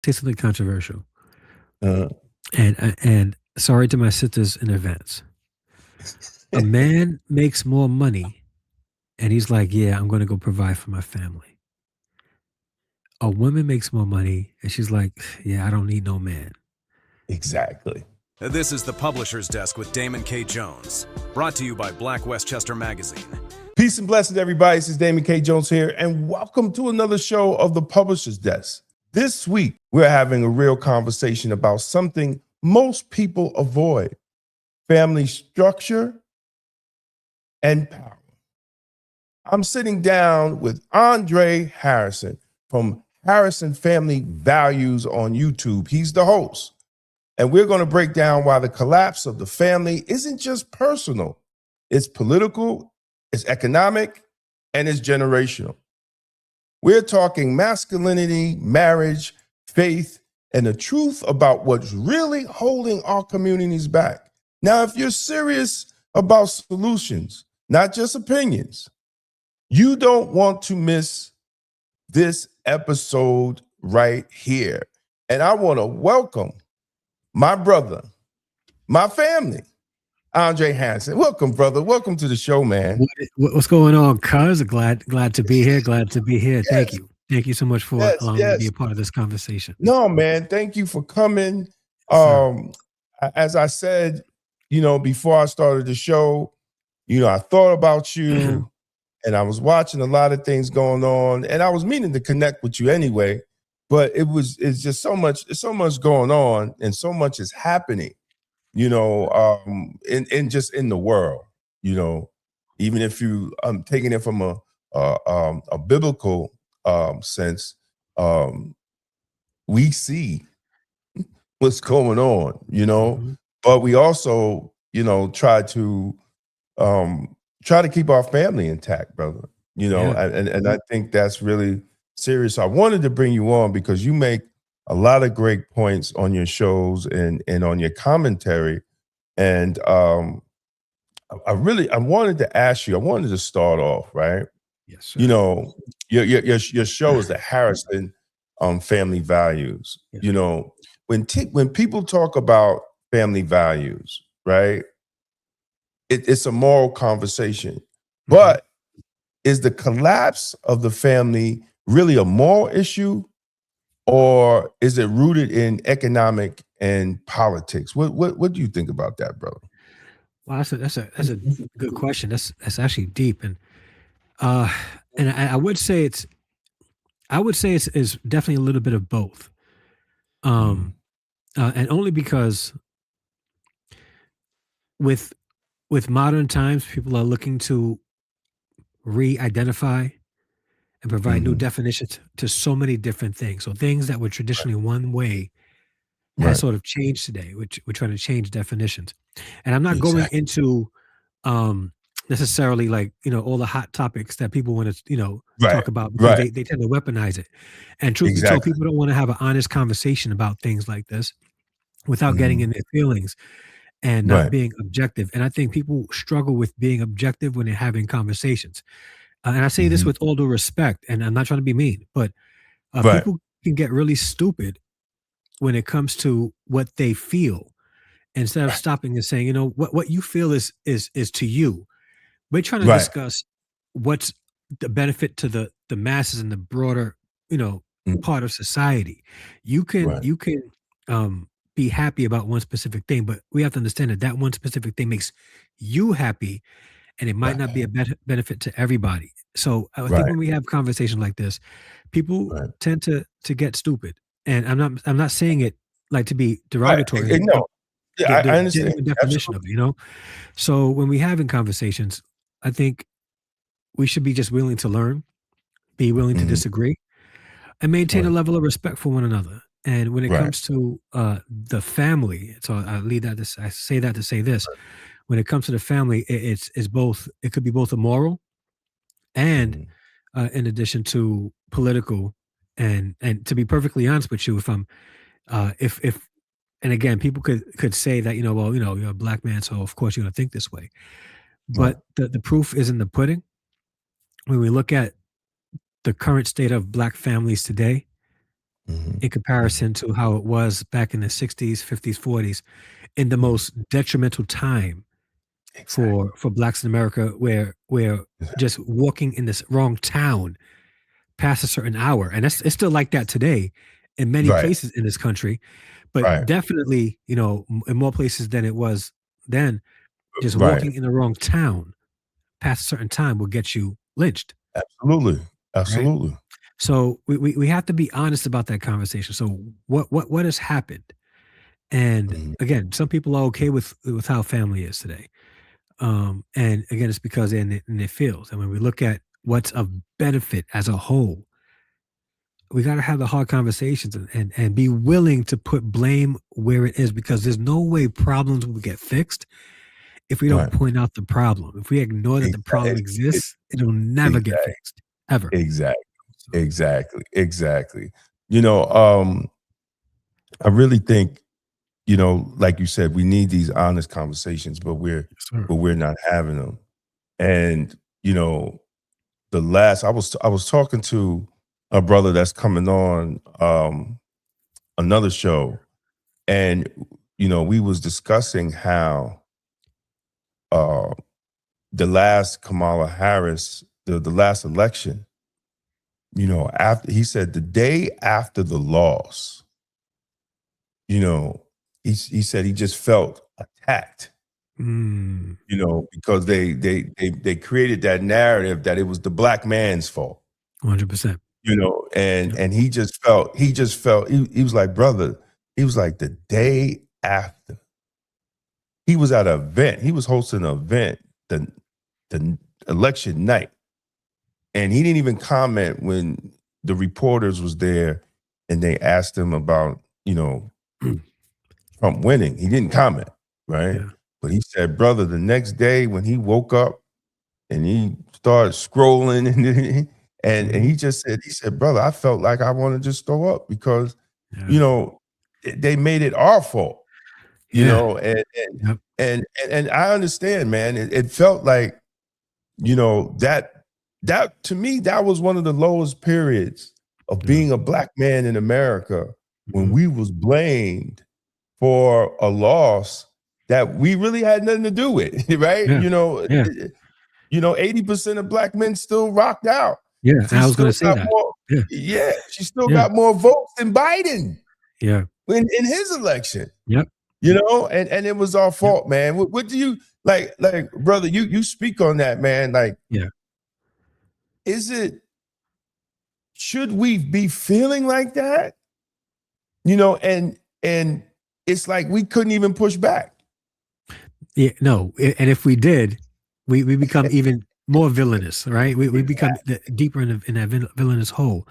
say something controversial, Uh, and sorry to my sisters in advance. A man makes more money, and he's like, "Yeah, I'm going to go provide for my family." A woman makes more money, and she's like, "Yeah, I don't need no man." exactly. This is the Publisher's Desk with Damon K. Jones, brought to you by Black Westchester Magazine. Peace and blessings, everybody. This is Damon K. Jones here, and welcome to another show of the Publisher's Desk. This week, we're having a real conversation about something most people avoid: family structure and power. I'm sitting down with Andre Harrison from Harrison Family Values on YouTube. He's the host. And we're going to break down why the collapse of the family isn't just personal, it's political, it's economic, and it's generational. We're talking masculinity, marriage, faith, and the truth about what's really holding our communities back. Now, if you're serious about solutions, not just opinions, you don't want to miss this episode right here. And I want to welcome my brother, my family, Andre Harrison. Welcome, brother. Welcome to the show, man. What's going on, cuz? Glad to be here. Glad to be here. Yes, Thank you so much for yes, allowing me to be yes. a part of this conversation. No, man. Thank you for coming. Yes, sir. As I said, before I started the show, I thought about you and I was watching a lot of things going on, and I was meaning to connect with you anyway, but it's just so much going on and so much is happening, in just in the world, even if you taking it from a biblical sense, we see what's going on, Mhm. but we also, try to keep our family intact, brother. Yeah. And I think that's really serious. I wanted to bring you on because you make a lot of great points on your shows and on your commentary. And I wanted to ask you, I wanted to start off, right? Yes, You sir. know, your show is the Harrison Family Values. Yes. When people talk about family values, right? It's a moral conversation. Mhm. But is the collapse of the family really a moral issue, or is it rooted in economic and politics? What do you think about that, brother? Wow, that's a good question. That's actually deep, uh, and I would say it's definitely a little bit of both. Mm, Um, and only because with modern times, people are looking to re-identify and provide new mhm. definitions to so many different things. So things that were traditionally one way has Right. sort of changed today, which we're trying to change definitions. And I'm not going Exactly. into um necessarily like, all the hot topics that people want to, Right. talk about because Right. they tend to weaponize it. And truth be told, Exactly. people don't want to have an honest conversation about things like this without getting Mhm. in their feelings and not Right. being objective. And I think people struggle with being objective when they're having conversations. And I say this Mhm. with all due respect, and I'm not trying to be mean, but Right. people can get really stupid when it comes to what they feel instead of Right. stopping and saying, what you feel is to you. We're trying to Right. discuss what's the benefit to the masses and the broader, you know, Mm, part of society. You can be happy about one specific thing, but we have to understand that that one specific thing makes you happy and it might right. not be a benefit to everybody. So I think Right. when we have conversations like this, people Right. tend to get stupid. And I'm not saying it like to be Right. derogatory, but No. Yeah, the I understand. genuine definition of Absolutely. it. So when we having conversations, I think we should be just willing to learn, be willing to Mhm. disagree, and maintain a Right. level of respect for one another. And when it Right. comes to the family, so I say that to say this: when it comes to the family, it's both. It could be both a moral and, Mhm. in addition to political. And to be perfectly honest with you, if and again, people could say that, well, you're a black man, so of course you're gonna think this way. Right. But the proof is in the pudding. When we look at the current state of black families today, Mhm. in Mhm. comparison to how it was back in the 60s, 50s, 40s, in the Mhm. most detrimental time Exactly. for blacks in America, where Exactly. just walking in this wrong town past a certain hour, and it's still like that today in many Right. places in this country, but Right. definitely, in more places than it was then, just Right. walking in the wrong town past a certain time will get you lynched, Absolutely. right? Absolutely. So we have to be honest about that conversation. So what has happened? And Mhm. again, some people are okay with how family is today. And again, it's because they're in their fields. And when we look at what's of benefit as a whole, we got to have the hard conversations and be willing to put blame where it is, because there's no way problems will get fixed if we don't Right. point out the problem. If we ignore that the problem Exactly. exists, it'll never get Exactly. fixed ever. Exactly. So, Exactly. Exactly. You know, I really think, like you said, we need these honest conversations, but we're yes, sir. but we're not having them. And you know, the last I was talking to a brother that's coming on another show, and we was discussing how uh the last Kamala Harris, the last election, after he said the day after the loss, you know, he said he just felt attacked, Mm, because they created that narrative that it was the black man's fault, 100%. and Yep. and he just felt he was like, brother, he was like, the day after he was at an event, he was hosting an event the election night, and he didn't even comment when the reporters was there and they asked him about Trump winning. He didn't comment, right? Yeah. But he said, brother, the next day when he woke up and he started scrolling and Mhm. he said, brother, I felt like I want to just throw up because, you Yeah. know, they made it our fault, Yeah. and and Yep. and and I understand, man. It felt like, that to me, that was one of the lowest periods of Yeah. being a black man in America, when Mhm. we was blamed for a loss that we really had nothing to do with, right? Yeah. Yeah. 80% of black men still rocked out. Yeah. She I was still gonna say got that. more, Yeah. yeah, she still Yeah. got more votes than Biden Yeah. in his election. Yep. And it was our Yep. fault, man. What do you like, brother? You speak on that, man. Like, Yeah. is it should we be feeling like that? And it's like we couldn't even push back. Yeah. No. And if we did, we become even more villainous, right? We become Exactly. deeper in that villainous hole.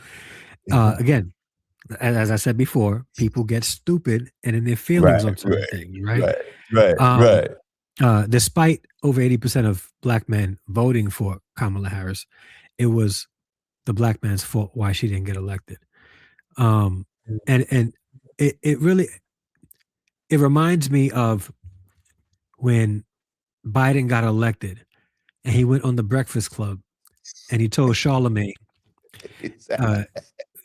Exactly. Again, as I said before, people get stupid and in their Right, feelings on right, certain things, right? right, right, Um, right. Despite over 80% of black men voting for Kamala Harris, it was the black man's fault why she didn't get elected. Um, and it really it reminds me of when Biden got elected and he went on the Breakfast Club and he told Charlemagne, Exactly. uh,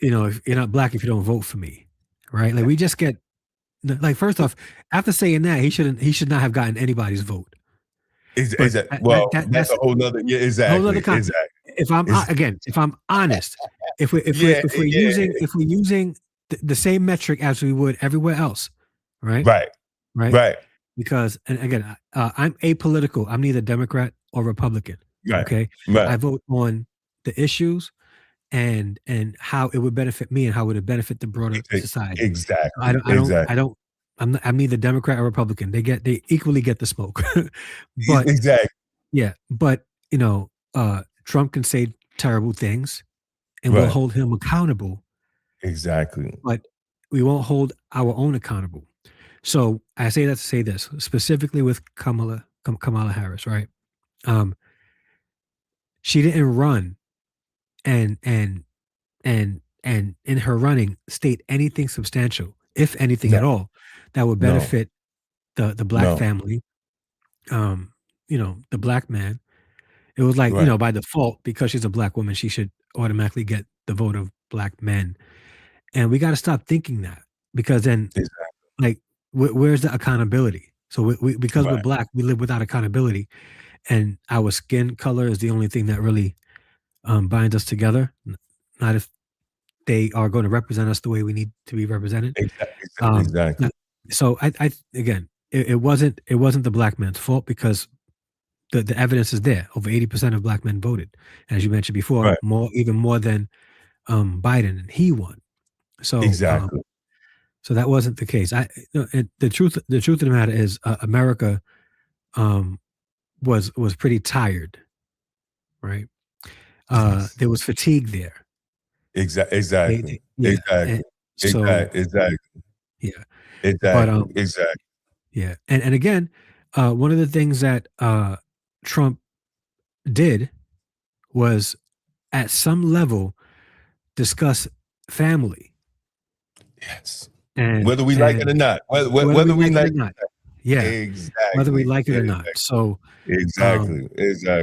if you're not black if you don't vote for me, right? Like we just get like first off, after saying that, he should not have gotten anybody's vote. But Well, that's a whole nother, yeah, a whole other exactly, concept. exactly. If I'm It's, again, if I'm honest, if we yeah, if we're using the same metric as we would everywhere else, right? right, Right? right, Because and again, I'm apolitical. I'm neither Democrat or Republican. right, Okay, right, I vote on the issues and how it would benefit me and how it would benefit the broader society. exactly, I exactly, don't. I'm neither Democrat or Republican. They equally get the smoke, but exactly, yeah, but Trump can say terrible things, and we'll right, hold him accountable, exactly. but we won't hold our own accountable. So I say that to say this specifically with Kamala Harris, right? Um, she didn't run and in her running state anything substantial, if anything No, at all, that would no, benefit the black no, family, the black man. It was like, right, by default, because she's a black woman, she should automatically get the vote of black men. And we got to stop thinking that, because then, Exactly. like, where's the accountability? So because we're Right. black, we live without accountability, and our skin color is the only thing that really binds us together. Not if they are going to represent us the way we need to be represented. Exactly. Um, Exactly. so I again, it wasn't the black man's fault, because the evidence is there. Over 80% of black men voted, as you mentioned before, Right. even more than Biden, and he won. So Exactly. so that wasn't the case. The truth of the matter is, America um, was pretty tired, right? There was fatigue there. Exactly. Yeah, Exactly. and so Exactly. yeah, but Exactly. Exactly. yeah, and again, one of the things that Trump did was, at some level, discuss family, Yes. and Whether we like it or not. whether we Whether we like it like or not. Yeah, whether we exactly. like it or not. So, um, Exactly.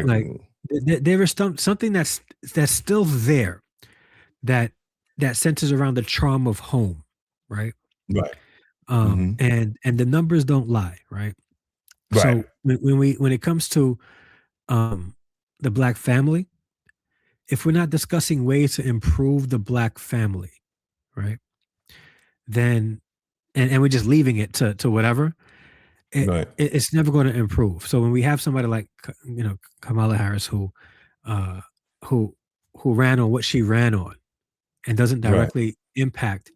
like, Exactly. there is something that's still there, that centers around the charm of home, right? Right. Hmm. And the numbers don't lie, right? Right. So when it comes to um, the black family, if we're not discussing ways to improve the black family, right, then, and we're just leaving it to whatever, Right. it's never going to improve. So when we have somebody like, Kamala Harris, uh, who ran on what she ran on, and doesn't Right. directly impact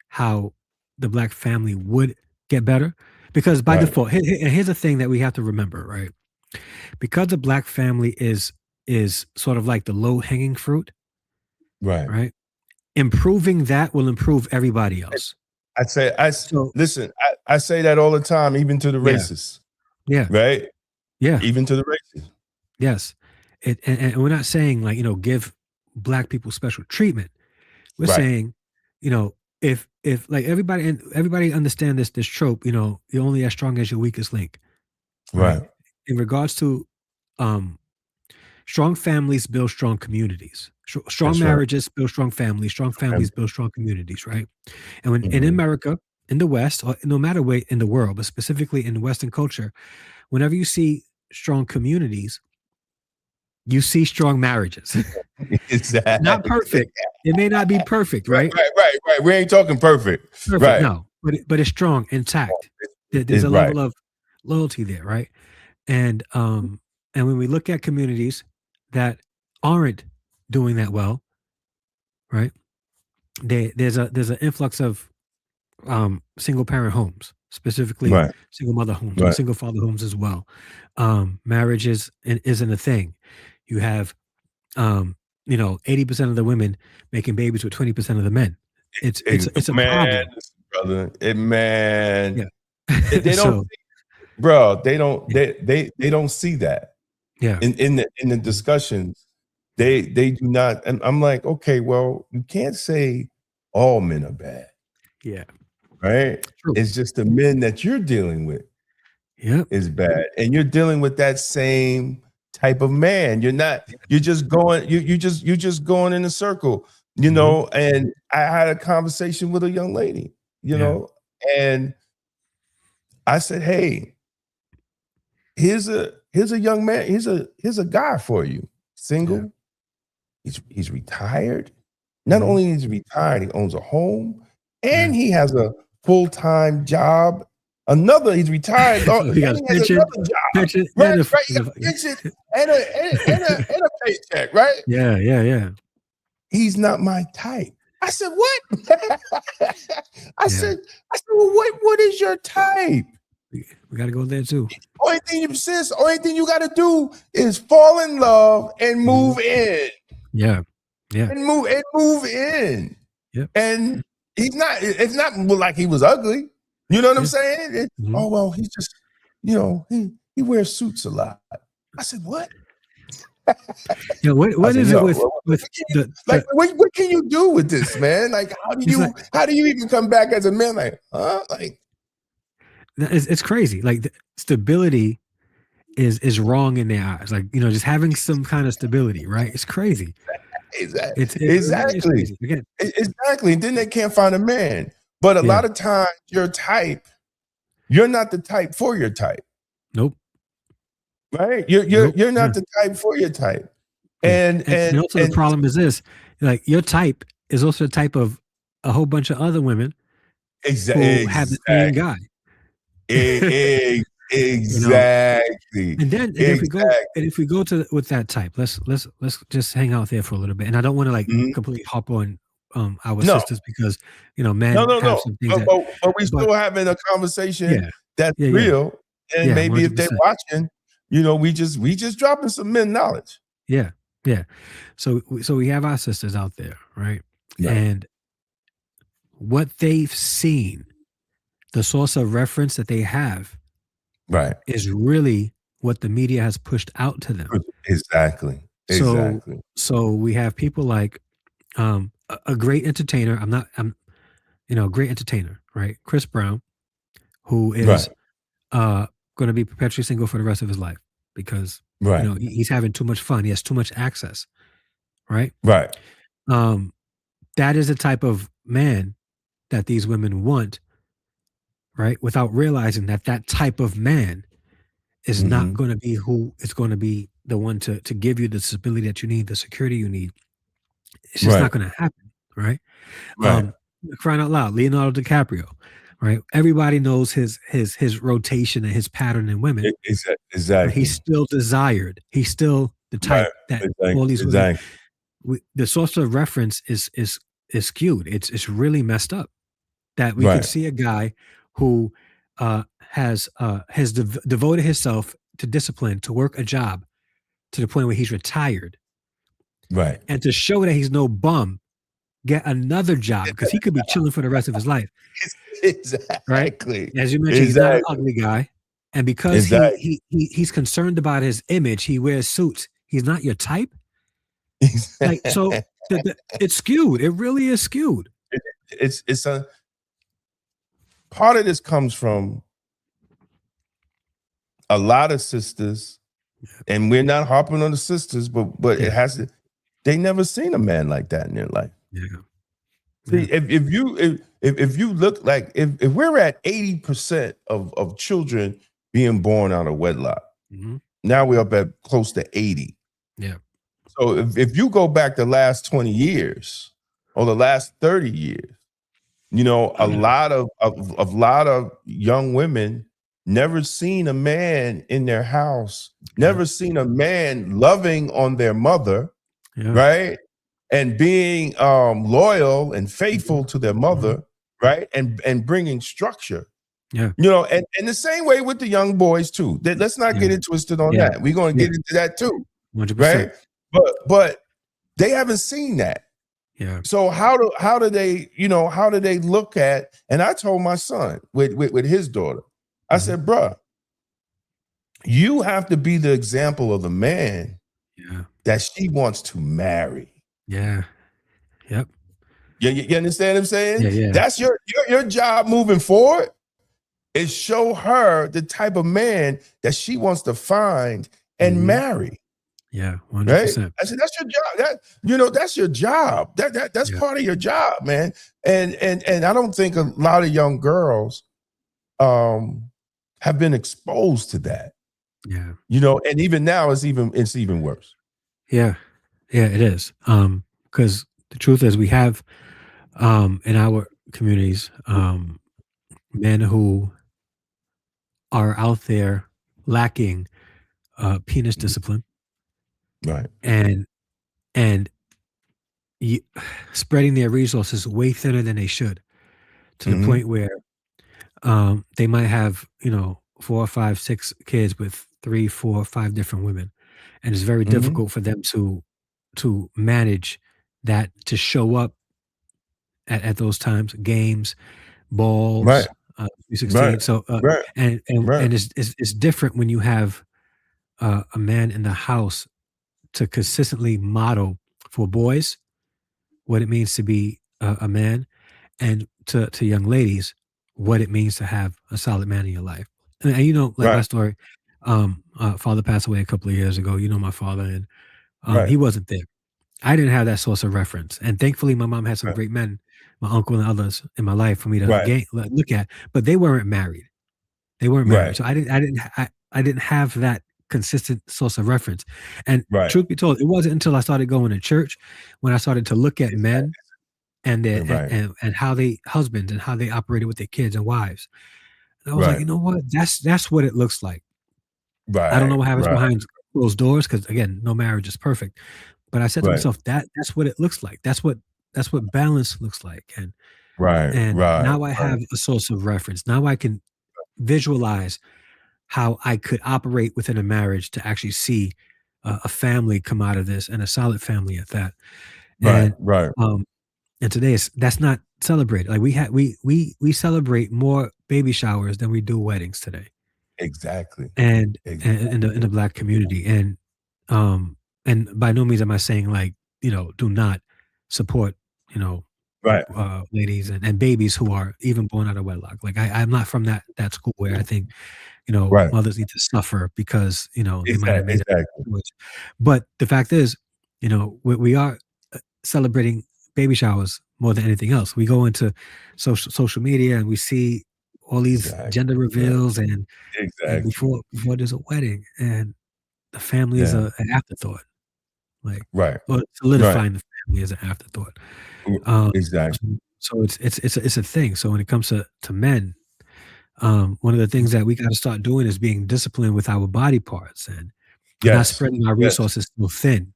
how the black family would get better, because by Right. default, and here's the thing that we have to remember, right? Because the black family is sort of like the low hanging fruit, Right. right? Improving that will improve everybody else. So Listen, I say that all the time, even to the yeah, racists, yeah, right? yeah, Even to the racists. yes. And we're not saying, like, give black people special treatment. We're Right. saying, if like, everybody understand this trope, you're only as strong as your weakest link, right? Right. In regards to um strong families build strong communities. Strong That's right. marriages build strong families. Strong families build strong communities, right? And when in Mhm. America, in the West, or no matter where in the world, but specifically in Western culture, whenever you see strong communities, you see strong marriages. Not Exactly. perfect. It may not be perfect, Right, right? right, right, right. We ain't talking perfect. Perfect, Right. no, but it's strong, intact. There's It's a right. level of loyalty there, right? And when we look at communities that aren't doing that well, right? There's an influx of single parent homes, specifically Right. single mother homes and Right. single father homes as well. Marriages isn't a thing. You have 80% of the women making babies with 20% of the men. It's a Man, problem. listen, brother. Man. Yeah. They don't So bro, they don't yeah, they don't see that. yeah, In the discussions, they do not, and I'm like, okay, well, you can't say all men are bad, yeah. right? True. It's just the men that you're dealing with Yep. is bad. And you're dealing with that same type of man. You're just going, you just going in a circle, Hmm. and I had a conversation with a young lady, Yeah. and I said, hey, here's a young man, here's a guy for you. Yeah. Single, he's retired. Not Hmm. only is he retired, he owns a home Yeah. and he has a full-time job. He's retired, So he and got he a has pension, another job. pension, Right, and right. He got a pension and a paycheck, right? yeah, yeah, yeah, He's not my type. I said, what? yeah. I said, well, what is your type? We got to go there too. Only thing you gotta do is fall in love and Hmm. move in. Yeah, yeah, Move in. yep. And it's not like he was ugly. You know what I'm Yeah. saying? Hmm. Oh, well, he's just, he wears suits a lot. I said, what? Yeah. I What said, is it yo, with the? what can you do with this, man? Like, It's like, how do you even come back as a man? Like, huh? Like, it's crazy. Like, the stability is wrong in their eyes. Like, just having some kind of stability, right? It's crazy. It really is Exactly. crazy. Again, Exactly. And then they can't find a man. But a yeah, lot of times your type, you're not the type for your type, nope, right? You're you're nope, you're yeah, not the type for your type. yeah, And and and also the and problem is this, like, your type is also the type of a whole bunch of other women who have the same exactly. guy, you know? Exactly. And if we go to with that type, let's just hang out there for a little bit. And I don't want to like Mhm. completely hop on our No, sisters because no, men no, have no. some things But, that but but we but still having a conversation yeah, that's yeah, yeah, real. And yeah, maybe if they're 100%. watching, we just dropping some men knowledge. Yeah, yeah. So we have our sisters out there, right? Right. And what they've seen, the source of reference that they have Right. is really what the media has pushed out to them. Exactly. So Exactly. so we have people like a great entertainer. I'm a great entertainer, right? Chris Brown, who is Right. uh going to be perpetually single for the rest of his life because Right. he's having too much fun. He has too much access, right? Right. Um, that is the type of man that these women want, right? Without realizing that that type of man is not Hmm. going to be who is going to be the one to give you the stability that you need, the security you need. It's just not Right. going to happen, right? Right. Um, crying out loud, Leonardo DiCaprio, right? Everybody knows his rotation and his pattern in women, but he's Exactly. still desired. He's still the type Right. that Exactly. all these women. Exactly. The source of reference is skewed. It's really messed up that we could Right. see a guy who has devoted himself to discipline to work a job to the point where he's retired Right. and to show that he's no bum, get another job because he could be chilling for the rest of his life, right? Exactly. As you mentioned, he's not an Exactly. ugly guy, and because Exactly. he's concerned about his image, he wears suits. He's not your type, like so. Exactly. It's skewed. It really is skewed. It's a part of this comes from a lot of sisters, and we're not harping on the sisters, but Yeah, it has to. They never seen a man like that in their life. yeah, See, yeah. if you look like if we're at 80% of children being born out of wedlock, Hmm. now we're up at close to 80. Yeah. So if you go back the last 20 years or the last 30 years, a lot of young women never seen a man in their house, Yeah. never seen a man loving on their mother, Yeah. right? And being loyal and Mhm. faithful to their Mhm. mother, right? And bringing structure. Yeah. And the same way with the young boys too. Let's not get Yeah. it twisted on Yeah. that. We're going to Yeah. get into that too, 100%. right? But they haven't seen that. Yeah. So how do they look at? And I told my son with his daughter, I Mhm. said, bruh, you have to be the example of the man Yeah. that she wants to marry. Yeah. Yep. You understand what I'm saying? Yeah. Yeah. That's your job moving forward is show her the type of man that she wants to find and Mhm. marry. Yeah. Right? 100%. I said, that's your job. That's your job. That's Yeah. part of your job, man. And I don't think a lot of young girls have been exposed to that. Yeah. And even now it's even worse. Yeah. Yeah. It is. Because the truth is, we have in our communities men who are out there lacking penis Mhm. discipline Right. and and y- spreading their resources way thinner than they should to the Hmm. point where they might have 4, 5, 6 kids with 3, 4, 5 different women, and it's very Hmm. difficult for them to manage that, to show up at those times, games, Right. balls, 316. Right. So Right. and Right. it's different when you have a man in the house to consistently model for boys what it means to be a man, and to young ladies what it means to have a solid man in your life. And like my Right. story, father passed away a couple of years ago. My father, and he Right. wasn't there. I didn't have that source of reference, and thankfully, my mom had some Right. great men, my uncle and others in my life for me to Right. look at, but they weren't married. They weren't married, Right. so I didn't have that consistent source of reference, and Right. truth be told, it wasn't until I started going to church when I started to look at men Exactly. and their Right. and how they husbands and how they operated with their kids and wives, and I was like, Right. "You know what? That's what it looks like." I don't know Right. what happens Right. behind closed doors because again, no marriage is perfect. But I said to Right. myself, that's what it looks like. That's what balance looks like. Right. And Right. now I Right. have a source of reference. Now I can visualize how I could operate within a marriage to actually see a family come out of this and a solid family at that. Right. And Right. um and today that's not celebrated. Like we celebrate more baby showers than we do weddings today. Exactly. And in Exactly. the Black community, um, and by no means am I saying, like, do not support, you know, Right. ladies and babies who are even born out of wedlock. Like, I'm not from that school where I think, Right. mothers need to suffer because, they might have Exactly. made a Exactly. choice. But the fact is, we are celebrating baby showers more than anything else. We go into social media and we see all these Exactly. gender Yeah. reveals and Exactly. before there's a wedding, and the family is Yeah. an afterthought, like, Right. well, Right. solidifying the family is an afterthought. Mm, Um, exactly. so it's a thing. So when it comes to men, one of the things that we gotta start doing is being disciplined with our body parts and not Yes. spreading our Yes. resources so thin.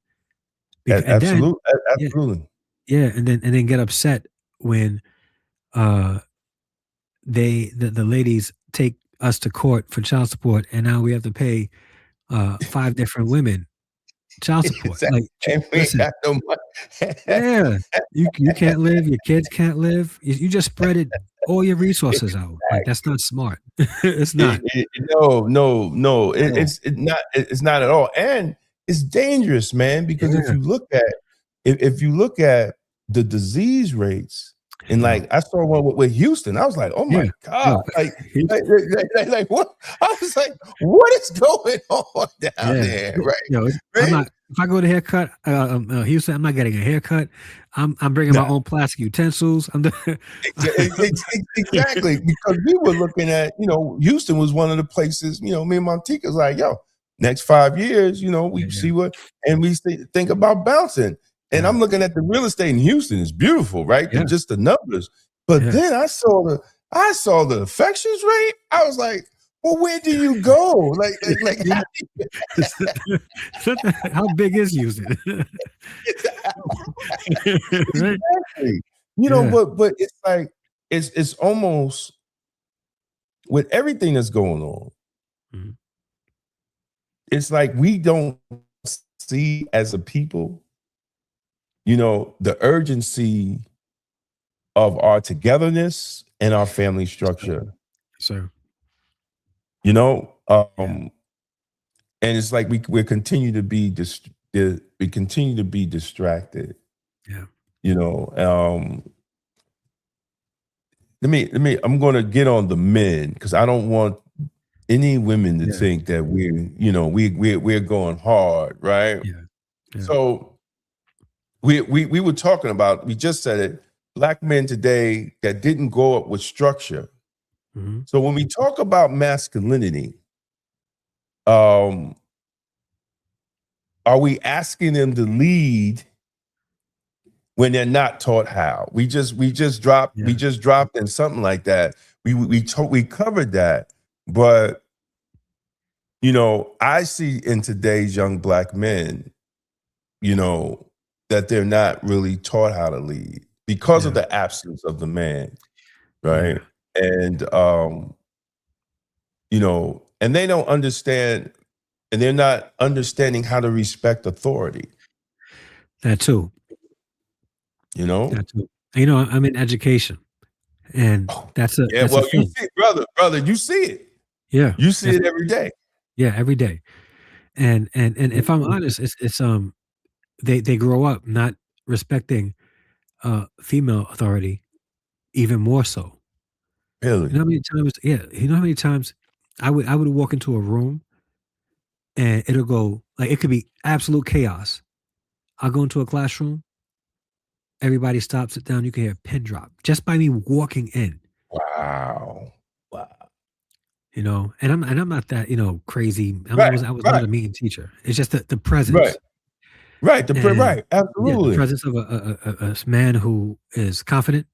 And then Absolutely. yeah, Absolutely. yeah, and then get upset when, uh, the ladies take us to court for child support, and now we have to pay, 5 different women child support. Exactly. Like, And we ain't listen, got no money. yeah, you can't live, your kids can't live. You just spread it all your resources out. Like, that's Exactly. not smart. It's not No, no, no. at all. It's not at all, and it's dangerous, man. Because Yeah, if you look at the disease rates, and yo, like I saw one with Houston, I was like, oh yeah, my god, yo, he's like what? I was like, what is going on down yeah, there, right? yo, I'm Right? not if I go to haircut, Houston, I'm not getting a haircut. I'm bringing my Nah, own plastic utensils. I'm doing exactly, because we were looking at, Houston was one of the places, me and Montika's like, yo, next 5 years, Yeah, we yeah, see what, and we think about bouncing. And yeah, I'm looking at the real estate in Houston. It's beautiful, right? yeah, Just the numbers. But yeah. then I saw the infections rate. I was like, well, where do you go? Like Yeah. How big is Houston? Right? exactly. Yeah, But it's like it's almost with everything that's going on. mhm, It's like we don't see as a people, the urgency of our togetherness and our family so structure, so, you know? yeah, And it's like we continue to be we continue to be distracted, yeah, you know. I'm gonna get on the men because I don't want any women to yeah, think that we're going hard, right? yeah, yeah, So we were talking about, we just said it, Black men today that didn't grow up with structure. mhm, So when we talk about masculinity, um, are we asking them to lead when they're not taught how? We yeah, just dropped in something like that. We covered that, but I see in today's young Black men, that they're not really taught how to lead because of yeah, the absence of the man, yeah. right? And and they don't understand, and they're not understanding how to respect authority, That too, you know? that too. I'm in education, and Oh, that's a yeah, that's a well, you thing. see it, brother, you see it. Yeah, You see that's it every day. yeah, every day. And if I'm honest, it's they grow up not respecting, female authority even more so. You Really? know how many times yeah, you know how many times I would walk into a room and it'll go like, it could be absolute chaos. I'll go into a classroom. Everybody stops, sit down. You can hear a pin drop just by me walking in. Wow. And I'm not that crazy. I Right, was not right, a mean teacher. It's just the right, presence right. and Right, the absolutely. presence of a man who is confident,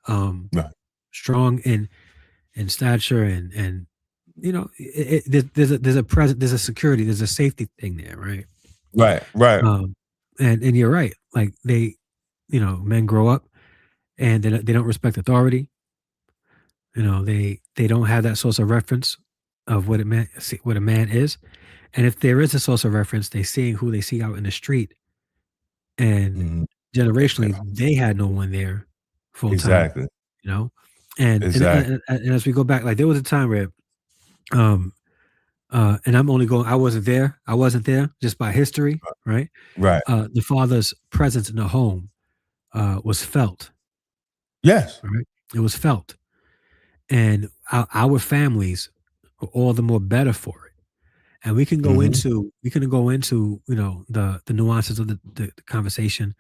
um, Right, strong in stature, and there's a present, there's a security, there's a safety thing there, right? right. Um, and you're right. Like men grow up and they don't respect authority. They don't have that source of reference of what a man is. And if there is a source of reference, they seeing who they see out in the street, and Mhm. generationally they had no one there full time. Exactly, You know, and exactly. as we go back, like there was a time where, um, and I wasn't there just by history, right? Right. The father's presence in the home was felt, Yes. right? It was felt, and our families were all the more better for it. And Mhm. we can go into the nuances of the conversation,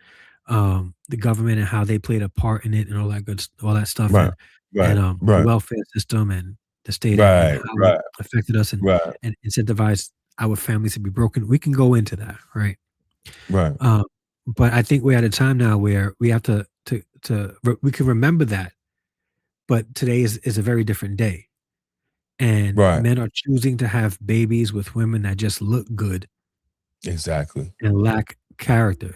the government and how they played a part in it, and all that stuff, Right, and right, the right, welfare system and the state, and right, how it right, affected us, right, and incentivized our families to be broken. We can go into that, right? right, Um, but I think we're at a time now where we have we can remember that, but today is a very different day, and right. men are choosing to have babies with women that just look good Exactly. and lack character.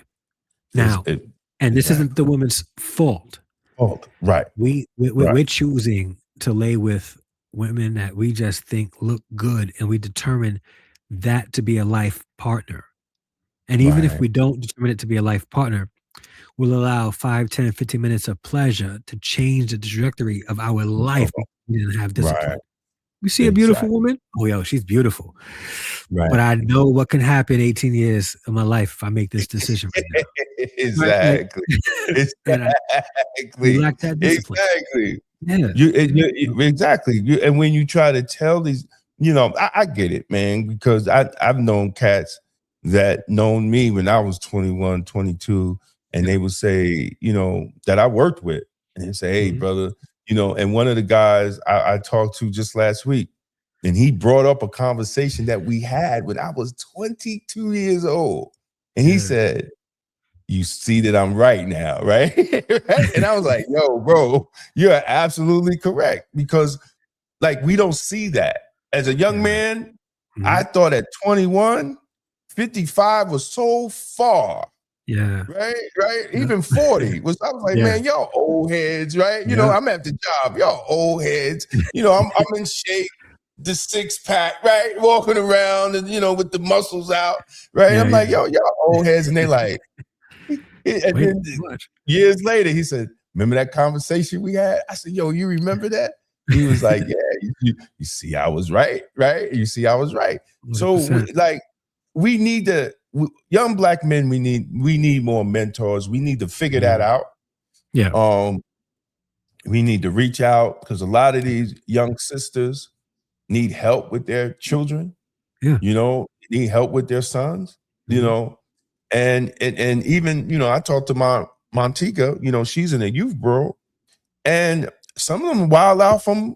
Is Now, it and this isn't exactly. the woman's fault. Fault. Right, right, We're choosing to lay with women that we just think look good, and we determine that to be a life partner. And even if right. we don't determine it to be a life partner, we'll allow 5, 10, 15 minutes of pleasure to change the trajectory of our life Oh, because we didn't have right. discipline. We see a beautiful Exactly. woman. Oh, yo, she's beautiful. But Right. I know what can happen 18 years of my life if I make this decision right now. Right? Like, Exactly. and we Exactly. lack that discipline. Exactly. Yeah. Exactly. And when you try to tell these, I get it, man, because I've known cats that known me when I was 21, 22, and Yeah. they would say, that I worked with, and they say, hey, Mhm. brother, and one of the guys I talked to just last week, and he brought up a conversation that we had when I was 22 years old. And he Yeah. said, you see that I'm right now, right? Right? And I was like, yo, bro, you're absolutely correct. Because like we don't see that. As a young Yeah. man, I Mhm. thought at 21, 55 was so far, Yeah. right? Right? Yep. Even 40 was, I was like, Yeah. man, y'all old heads, right? Yep. I'm at the job, y'all old heads. I'm in shape, the six pack, right? Walking around and with the muscles out, right? Yeah, I'm like, yeah. yo, y'all old heads. And they like, and Wait, then watch. years later, he said, remember that conversation we had? I said, yo, you remember that? He was like, yeah, you see, I was right, right? You see, I was right. So 100%. we need young black men, we need more mentors. We need to figure that Mhm. out. Yeah. Um, we need to reach out because a lot of these young sisters need help with their children, Yeah. need help with their sons, Mhm. and even, I talked to my Montika, she's in a youth bureau, and some of them wild out from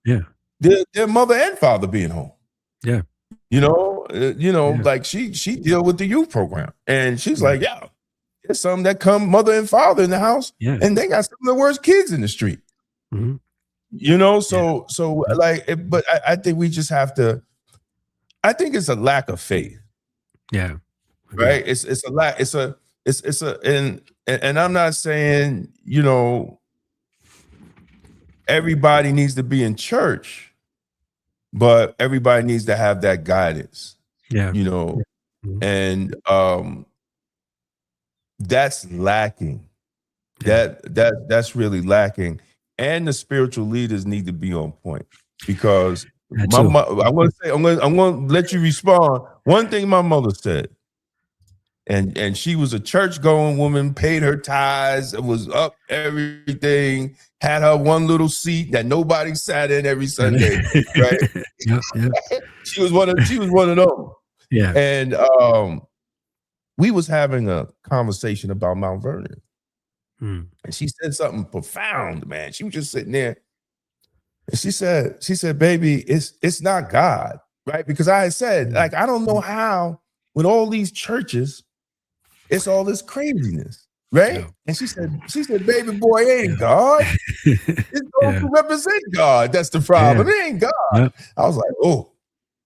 Yeah. their mother and father being home. Yeah. Yeah. Like she deal with the youth program, and she's Yeah. like, yeah, there's some that come mother and father in the house, Yeah. and they got some of the worst kids in the street. Mhm. Yeah. So Yep. but I think we just have to. I think it's a lack of faith, Yeah. Agreed. right? It's a lack. And I'm not saying everybody needs to be in church, but everybody needs to have that guidance, Yeah. you know, Yeah. Mhm. and that's lacking. Yeah. That's really lacking, and the spiritual leaders need to be on point because That too. I'm gonna let you respond. One thing my mother said, and she was a church going woman, paid her tithes, was up everything, had her one little seat that nobody sat in every Sunday, right? Yep. Yep. She was one of them. Yeah. And we was having a conversation about Mount Vernon, Mm. and she said something profound, man. She was just sitting there, and she said, baby, it's not God, right? Because I had said, like, I don't know how with all these churches, it's all this craziness, right? Yeah. And she said, baby boy, it ain't God. It's those Yeah. who represent God. That's the problem. It ain't God. Yep. I was like, oh.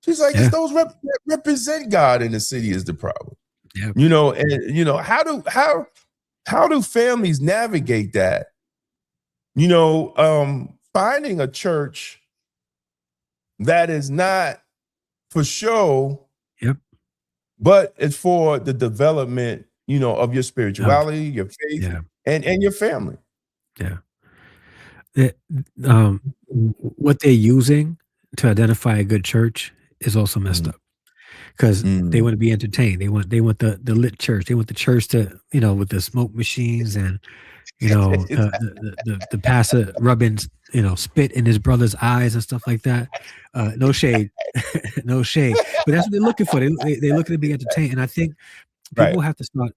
She's like, Yeah. it's those that represent God in the city is the problem. Yeah. You know, and you know, how do families navigate that? You know, finding a church that is not for show, Yep. but it's for the development, you know, of your spirituality, your faith, Yeah. and your family. Yeah. It, what they're using to identify a good church is also messed up, because they want to be entertained. They want the lit church. They want the church to, you know, with the smoke machines and, you know, the pastor rubbing, you know, spit in his brother's eyes and stuff like that. No shade, no shade, but that's what they're looking for. They're looking to be entertained, and I think people Right. have to start.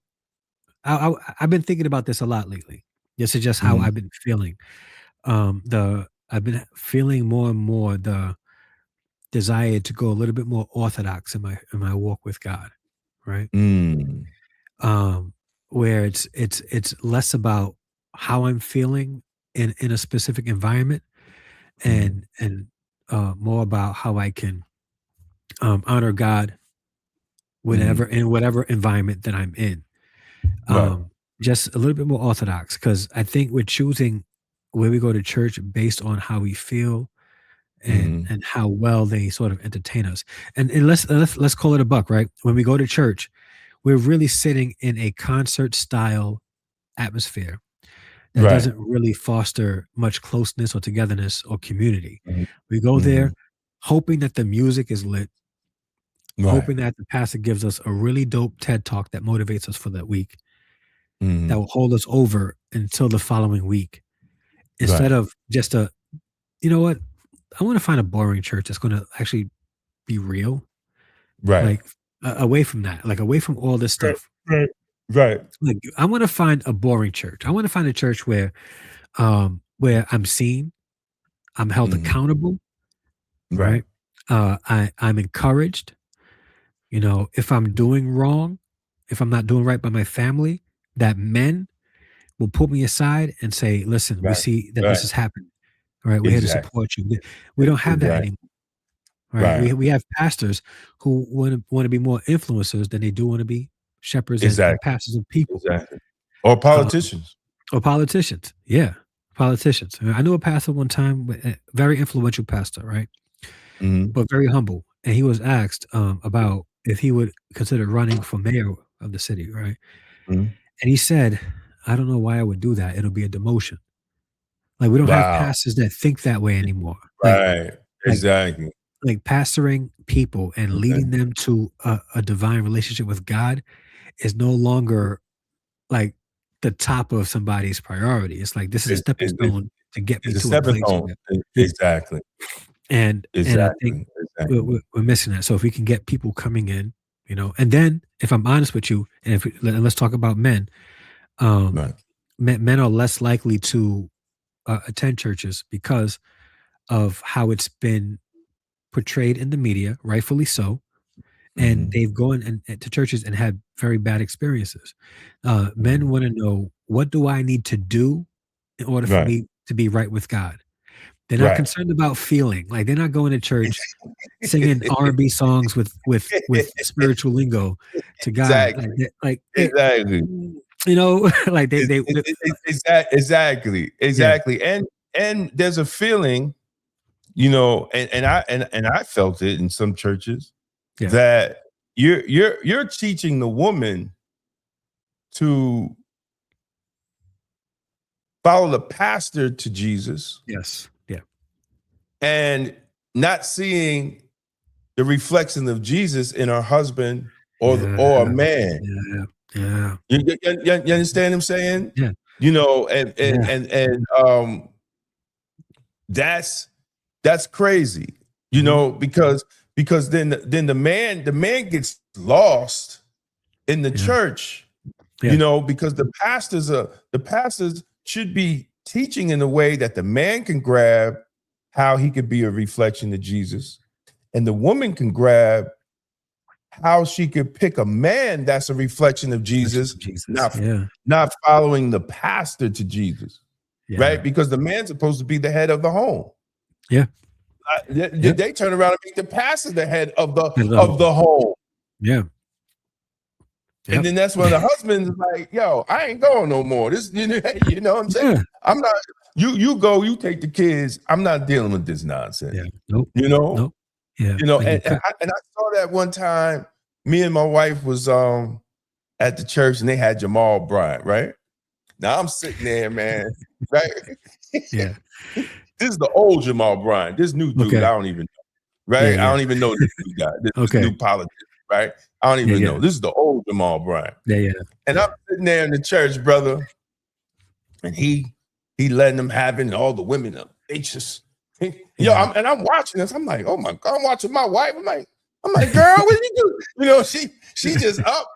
I've been thinking about this a lot lately. This is just how Mhm. I've been feeling. I've been feeling more and more the desire to go a little bit more orthodox in my walk with God, right? Mm. Um, where it's less about how I'm feeling in a specific environment, Mhm. and more about how I can honor God whatever Mhm. in whatever environment that I'm in. Right. Just a little bit more orthodox, because I think we're choosing where we go to church based on how we feel Mhm. and how well they sort of entertain us. And let's call it a buck, right? When we go to church, we're really sitting in a concert style atmosphere that Right. doesn't really foster much closeness or togetherness or community. Mhm. We go there Mhm. hoping that the music is lit, Right. hoping that the pastor gives us a really dope TED talk that motivates us for that week, that Mhm. will hold us over until the following week, instead Right. of just a, you know what, I want to find a boring church that's going to actually be real, Right. like away from that, like away from all this Right. stuff. Right. Right. Like, I want to find a boring church. I want to find a church where I'm seen, I'm held Mhm. accountable, Right. right? I'm encouraged. You know, if I'm doing wrong, if I'm not doing right by my family, that men will put me aside and say, "Listen, we Right. see that this Right. has happened. All right, we're here to Exactly. support you." We don't have that Right. anymore. Right? Right. We have pastors who want to be more influencers than they do want to be shepherds and Exactly. pastors of people, Exactly. Or um, politicians. or politicians. Yeah, politicians. I knew a pastor one time, a very influential pastor, right, Mhm. but very humble. And he was asked about if he would consider running for mayor of the city, right? Mhm. And he said, "I don't know why I would do that. It'll be a demotion. Like, we don't have Wow. pastors that think that way anymore. Right. Like Exactly. like pastoring people and leading Exactly. them to a divine relationship with God is no longer like the top of somebody's priority. It's like, this is a stepping stone to get me It's a to a stepping place stone. where, yeah, Exactly. and I think Exactly. Exactly. we're missing that. So if we can get people coming in, you know, and then if I'm honest with you, and let's talk about men, um, Right. men are less likely to attend churches because of how it's been portrayed in the media, rightfully so, and Mhm. they've gone and to churches and had very bad experiences. Men Mhm. want to know, what do I need to do in order for Right. me to be right with God? They're not Right. concerned about feeling. Like, they're not going to church singing R&B songs with spiritual lingo to God. Exactly. They, Exactly. you know, like Exactly. yeah, Exactly. And there's a feeling, you know, and I felt it in some churches yeah, that you're teaching the woman to follow the pastor to Jesus yes, yeah, and not seeing the reflection of Jesus in her husband yeah, or a man. yeah, yeah, You understand what I'm saying? yeah, You know, and yeah, and and um that's crazy. You mhm, know, because then the man gets lost in the church, because the pastors should be teaching in a way that the man can grab how he could be a reflection of Jesus, and the woman can grab how she could pick a man that's a reflection of Jesus, not following the pastor to Jesus, right? Because the man's supposed to be the head of the home. Yeah. They turn around and make the pastor the head of the home. Yeah. And then that's when the husband's like, yo, I ain't going no more. This, you know what I'm saying? I'm not, you go, you take the kids. I'm not dealing with this nonsense. Yeah. Nope. Nope. Yeah. And I saw that one time. Me and my wife was at the church and they had Jamal Bryant, right? Now I'm sitting there, man, right? Yeah. This is the old Jamal Bryant. This new dude, I don't even know, right? Yeah. I don't even know this new guy, this new politician, right? I don't even know. This is the old Jamal Bryant. Yeah. And I'm sitting there in the church, brother, and he letting them have it, and all the women up. They just, I'm watching this. I'm like, oh my God, I'm watching my wife. I'm like, girl, what did you do? She just up,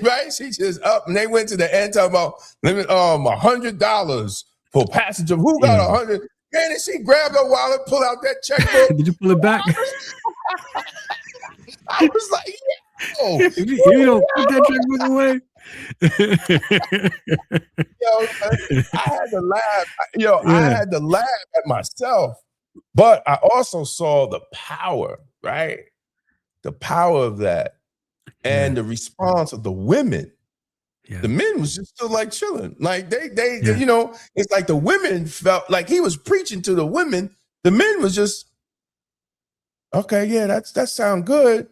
right? She just up, and they went to the end talking about $100 for passage of who got 100. Man, and she grabbed her wallet, pulled out that checkbook. Did you pull it back? I was like, yo, you don't put that checkbook away. I had to laugh. I had to laugh at myself, but I also saw the power, right? The power of that, and the response of the women. Yeah. The men was just still like chilling, like they it's like the women felt like he was preaching to the women. The men was just okay, yeah, that sound good,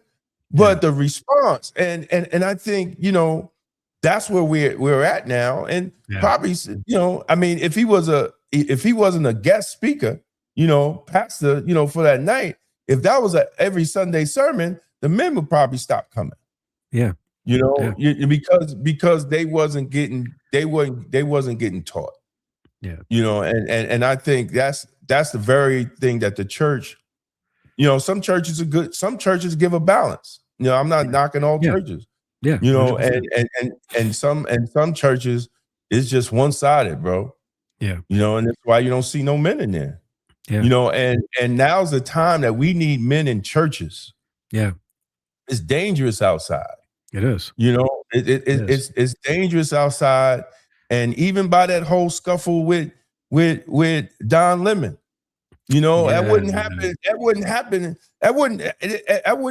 but the response and I think that's where we're at now, and probably I mean if he wasn't a guest speaker, pastor, for that night, if that was a every Sunday sermon, the men would probably stop coming. Yeah. Because they wasn't getting taught. Yeah. And I think that's the very thing that the church, some churches are good, some churches give a balance. I'm not knocking all churches. Yeah. And some churches it's just one-sided, bro. Yeah. And that's why you don't see no men in there. Yeah. And now's the time that we need men in churches. Yeah. It's dangerous outside. It is. It's dangerous outside, and even by that whole scuffle with Don Lemon, that wouldn't happen. That wouldn't happen. That wouldn't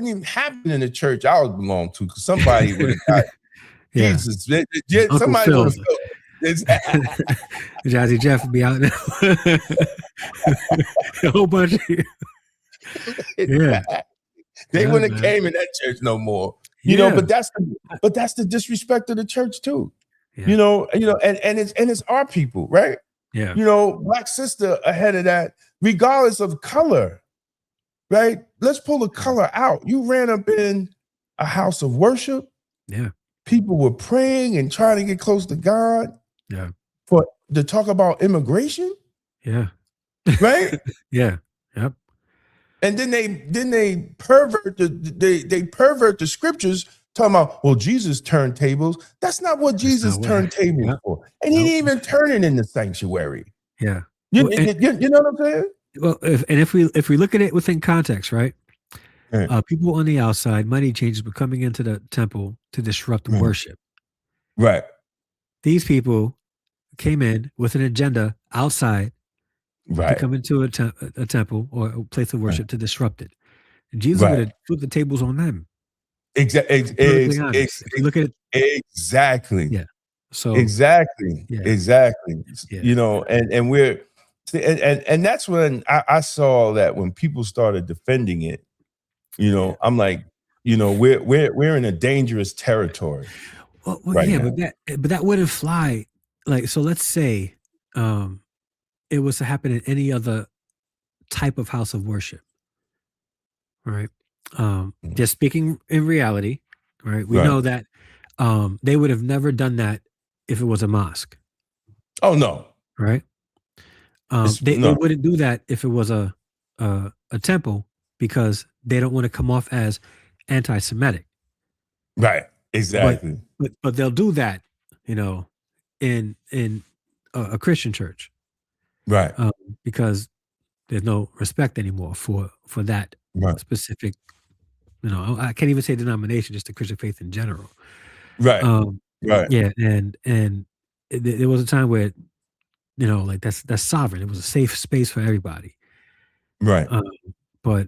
even happen in the church I would belong to, because somebody would have got Jesus. Somebody would have felt Jazzy Jeff would be out now. A whole bunch of they wouldn't have came in that church no more. But that's the disrespect of the church too. Yeah. And it's our people, right? Yeah. Black sister ahead of that, regardless of color, right? Let's pull the color out. You ran up in a house of worship. Yeah. People were praying and trying to get close to God. Yeah. To talk about immigration. Yeah. Right? Yeah. Yep. And then they pervert the scriptures, talking about, well, Jesus turned tables. That's not what Jesus turned tables for. And he didn't even turn it in the sanctuary. Yeah. You know what I'm saying? Well, if we look at it within context, right? People on the outside, money changers were coming into the temple to disrupt worship. Right. These people came in with an agenda outside. Right. To come into a temple or a place of worship to disrupt it. And Jesus would have put the tables on them. Exactly. If you look at it. Exactly. Yeah. So exactly. Yeah. Exactly. Yeah. And we're and that's when I saw that when people started defending it, I'm like, we're in a dangerous territory. Well, now. but that wouldn't fly. Like, so let's say it was to happen in any other type of house of worship, right? Just speaking in reality, right? We know that they would have never done that if it was a mosque. Oh no, right? They wouldn't do that if it was a temple, because they don't want to come off as anti-Semitic, right? But Exactly. but they'll do that, you know, in a Christian church, Right. um, because there's no respect anymore for that Right. specific. I can't even say denomination, just the Christian faith in general. Right. Um, Right. yeah, and there was a time where like that's sovereign. It was a safe space for everybody. Right. Um, but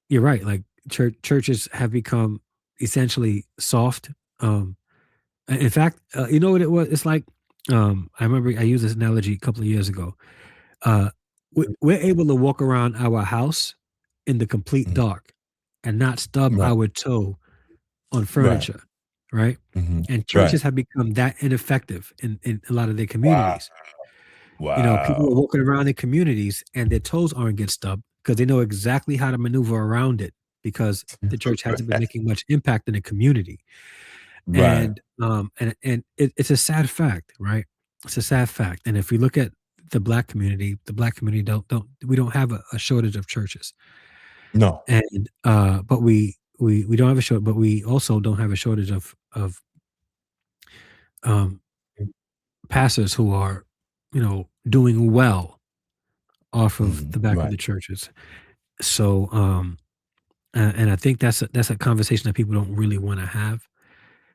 you're right. Like churches have become essentially soft. In fact, you know what it was? It's like I remember I used this analogy a couple of years ago. Uh, we're able to walk around our house in the complete Mhm. dark and not stub Right. our toe on Right. furniture, right? Mhm. And Right. churches have become that ineffective in a lot of their Wow. communities. People are Wow. walking around in communities and their toes aren't get stubbed because they know exactly how to maneuver around it because the church hasn't been making much impact in the community. Right. And it's a sad fact, right? It's a sad fact. And if we look at the black community don't we don't have a shortage of churches. No. And but we don't have a shortage, but we also don't have a shortage of um pastors who are, doing well off of Mhm. the back of Right. the churches. So and I think that's a conversation that people don't really want to have.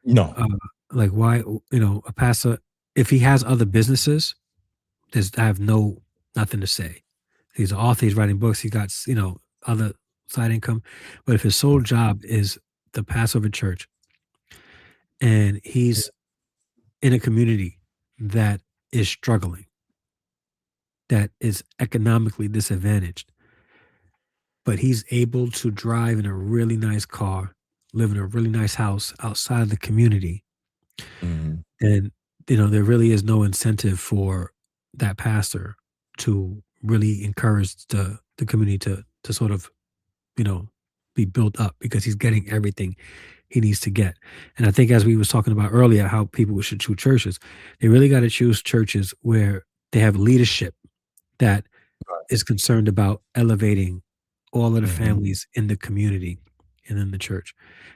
No. Uh, like why, a pastor, if he has other businesses, I have nothing to say. He's an author, he's writing books, he got, other side income. But if his sole job is the pastor of a church and he's in a community that is struggling, that is economically disadvantaged, but he's able to drive in a really nice car, live in a really nice house outside of the community, Mhm. then there really is no incentive for that pastor to really encourage the community to sort of you know be built up because he's getting everything he needs to get. And I think as we was talking about earlier, how people should choose churches, they really got to choose churches where they have leadership that is concerned about elevating all of the Mhm. families in the community and in the church.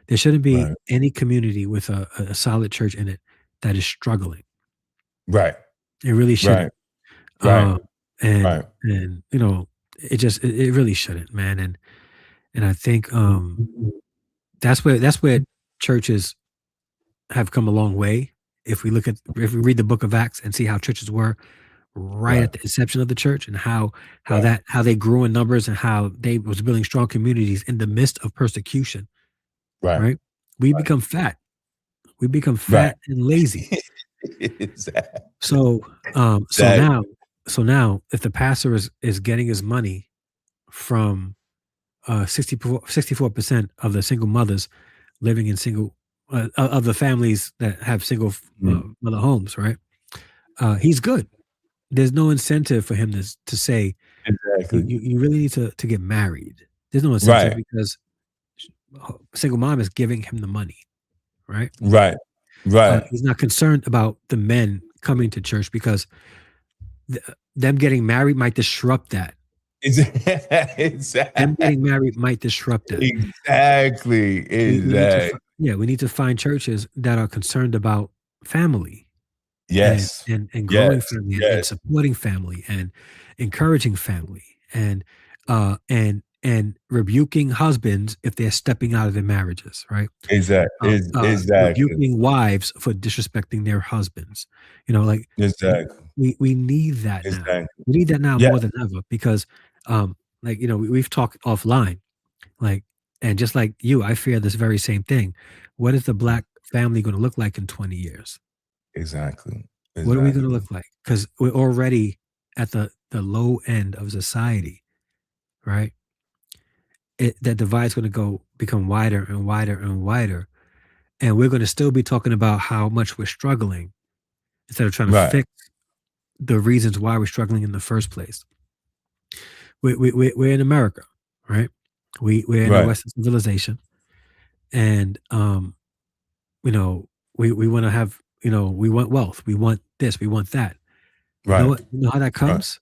There shouldn't be Right. any community with a solid church in it that is struggling. Right. It really Right. shouldn't. Right. Um, and Right. and it really shouldn't, man. And I think that's where churches have come a long way. If we read the book of Acts and see how churches were right Right. at the inception of the church and Right. how they grew in numbers and how they was building strong communities in the midst of persecution, Right. right? We Right. become fat. We become Right. fat and lazy. Exactly. So um so Exactly. now so now if the pastor is getting his money from 64% of the single mothers living in single of the families that have single Mhm. mother homes, right? He's good. There's no incentive for him to say Exactly. you really need to get married. There's no incentive Right. because single mom is giving him the money, right? Right. Right. He's not concerned about the men coming to church because them getting married might disrupt that. Them Exactly. getting married might disrupt that. Exactly. We need to Exactly. we need to find churches that are concerned about family and Yes. and Yes. growing family and Yes. supporting family and encouraging family and rebuking husbands if they're stepping out of their marriages, right? Exactly. Rebuking wives for disrespecting their husbands. Like Exactly. we need that now. Exactly. We need that now Yeah. more than ever because, we've talked offline, like, and just like you, I fear this very same thing. What is the black family going to look like in 20 years? Exactly. What are we going to Exactly. look like? Because we're already at the low end of society, right? That divide's going to become wider and wider and wider, and we're going to still be talking about how much we're struggling instead of trying to Right. fix the reasons why we're struggling in the first place. We're in America, right? We're in a Right. Western civilization, and we want to have, we want wealth, we want this, we want that. You know Right. what? You know how that Right. comes?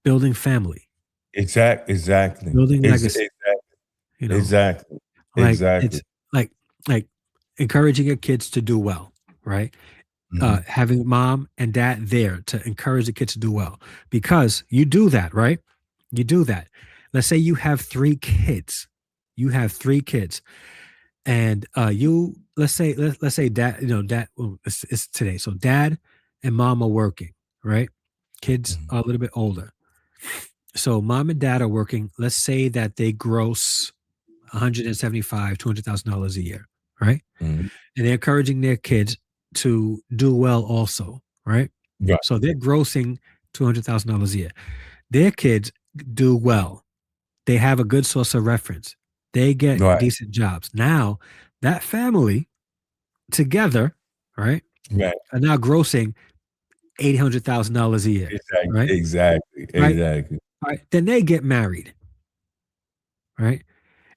Building family, Exactly. building legacy. Exactly. You know, Exactly. like Exactly. it's like like encouraging your kids to do well, right? Mhm. Having mom and dad there to encourage the kids to do well, because you do that, right? You do that. Let's say you have 3 kids. You have 3 kids, and you let's say dad, dad. Well, it's today, so dad and mom are working, right? Kids Mhm. are a little bit older, so mom and dad are working. Let's say that they gross 175, $200,000 a year, right? Mhm. And they're encouraging their kids to do well also, right? Right. So they're grossing $200,000 a year. Their kids do well. They have a good source of reference. They get Right. decent jobs. Now, that family together, right, Right. are now grossing $800,000 a year, Exactly. right? Exactly. Right? Exactly. Right. Then they get married, right?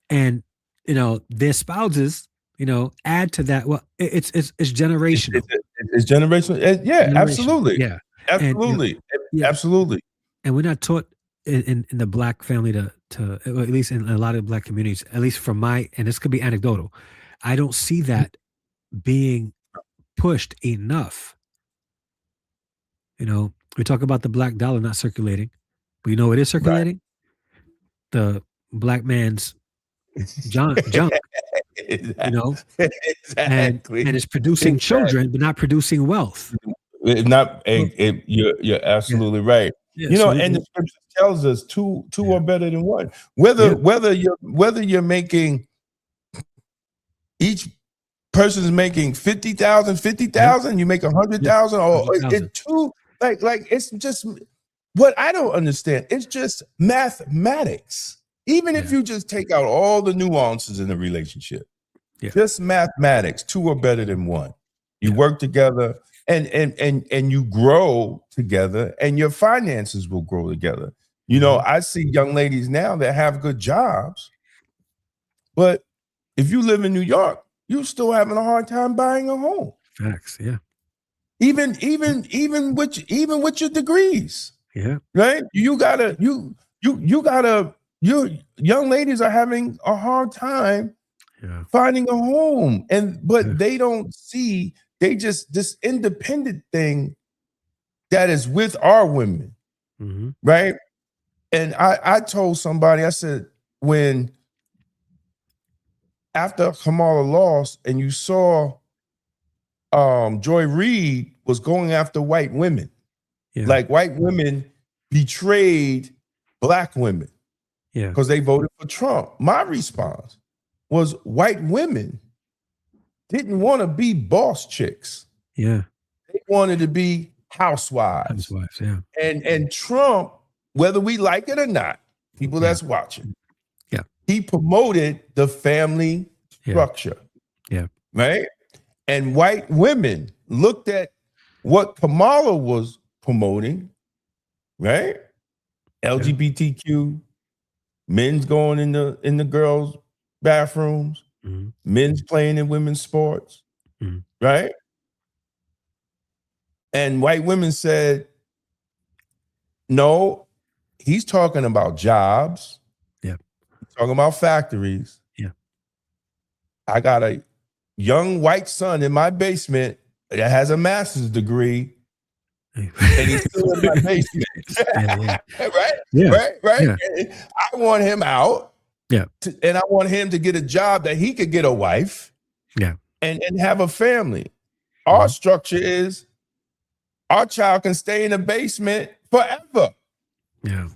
And their spouses, add to that. Well, it's It's generational. it's it's generational. Yeah, Generational. absolutely. Yeah. And Absolutely. yeah, Absolutely. and we're not taught in the black family to or at least in a lot of black communities, at least from my, and this could be anecdotal, I don't see that being pushed enough. We talk about the black dollar not circulating, but it is Right. circulating? The black man's junk, you know, and Exactly. it's producing Exactly. children, but not producing wealth. It not Well, you're yeah, absolutely right. yeah. So And the scripture tells us two yeah, are better than one. yeah, Whether you're making each person's making 50,000, yep, you make yep, 100,000, or it 100,000. two, like it's just what I don't understand. It's just mathematics. Even if Yeah, you just take out all the nuances in the relationship, yeah, just mathematics, two are better than one. You yeah, work together and you grow together, and your finances will grow together. hmm, I see young ladies now that have good jobs, but if you live in New York, you're still having a hard time buying a home. facts. Yeah, Even with your degrees, yeah, right? You young ladies are having a hard time yeah, finding a home, yeah, but they don't see, they just this independent thing that is with our women, hmm, right? And I told somebody, I said, when after Kamala lost and you saw Joy Reid was going after white women, yeah, like white women betrayed black women yeah, because they voted for Trump. My response was, white women didn't want to be boss chicks. yeah. They wanted to be housewives. Housewives. Yeah, And Trump, whether we like it or not, people yeah, that's watching, yeah, he promoted the family yeah, structure, yeah, right? And white women looked at what Kamala was promoting, right? yeah, LGBTQ, men's going in the girls' bathrooms, hmm, men's playing in women's sports, hmm, right? And white women said, no, he's talking about jobs, yeah, he's talking about factories. yeah. I got a young white son in my basement that has a master's degree, and he's still in my basement. Yeah, yeah, Right? yeah, Right? yeah, And I want him out, yeah, and I want him to get a job that he could get a wife yeah, and have a family. Our mhm, structure is our child can stay in the basement forever. yeah,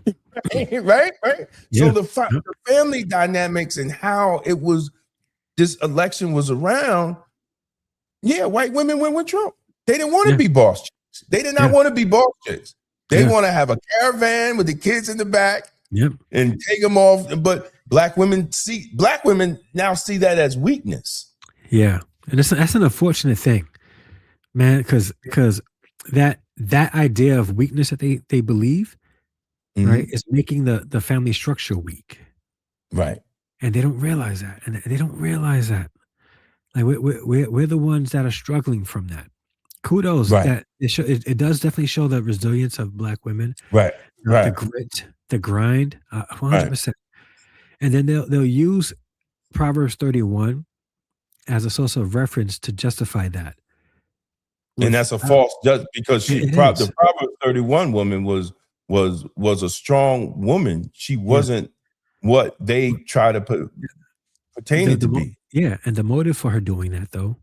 Right? So yeah, the yep, family dynamics and how it was, this election was around. Yeah, white women went with Trump. They didn't want to yeah, be boss chicks. They did not yeah, want to be boss chicks. They yeah, want to have a caravan with the kids in the back yep, and take them off. But black women now see that as weakness. yeah. And that's an unfortunate thing, man, because that idea of weakness that they believe, right, Mhm. is making the family structure weak, Right. and they don't realize that, and they don't realize that. Like we're the ones that are struggling from that. Kudos Right. that it does definitely show the resilience of black women, Right. the Right. grit, the grind, Right. 100%. And then they'll use Proverbs 31 as a source of reference to justify that. And that's a Without, false judge because it the is. Proverbs 31 woman was a strong woman. She Yeah. wasn't what they try to pertain it to be. Yeah, and the motive for her doing that though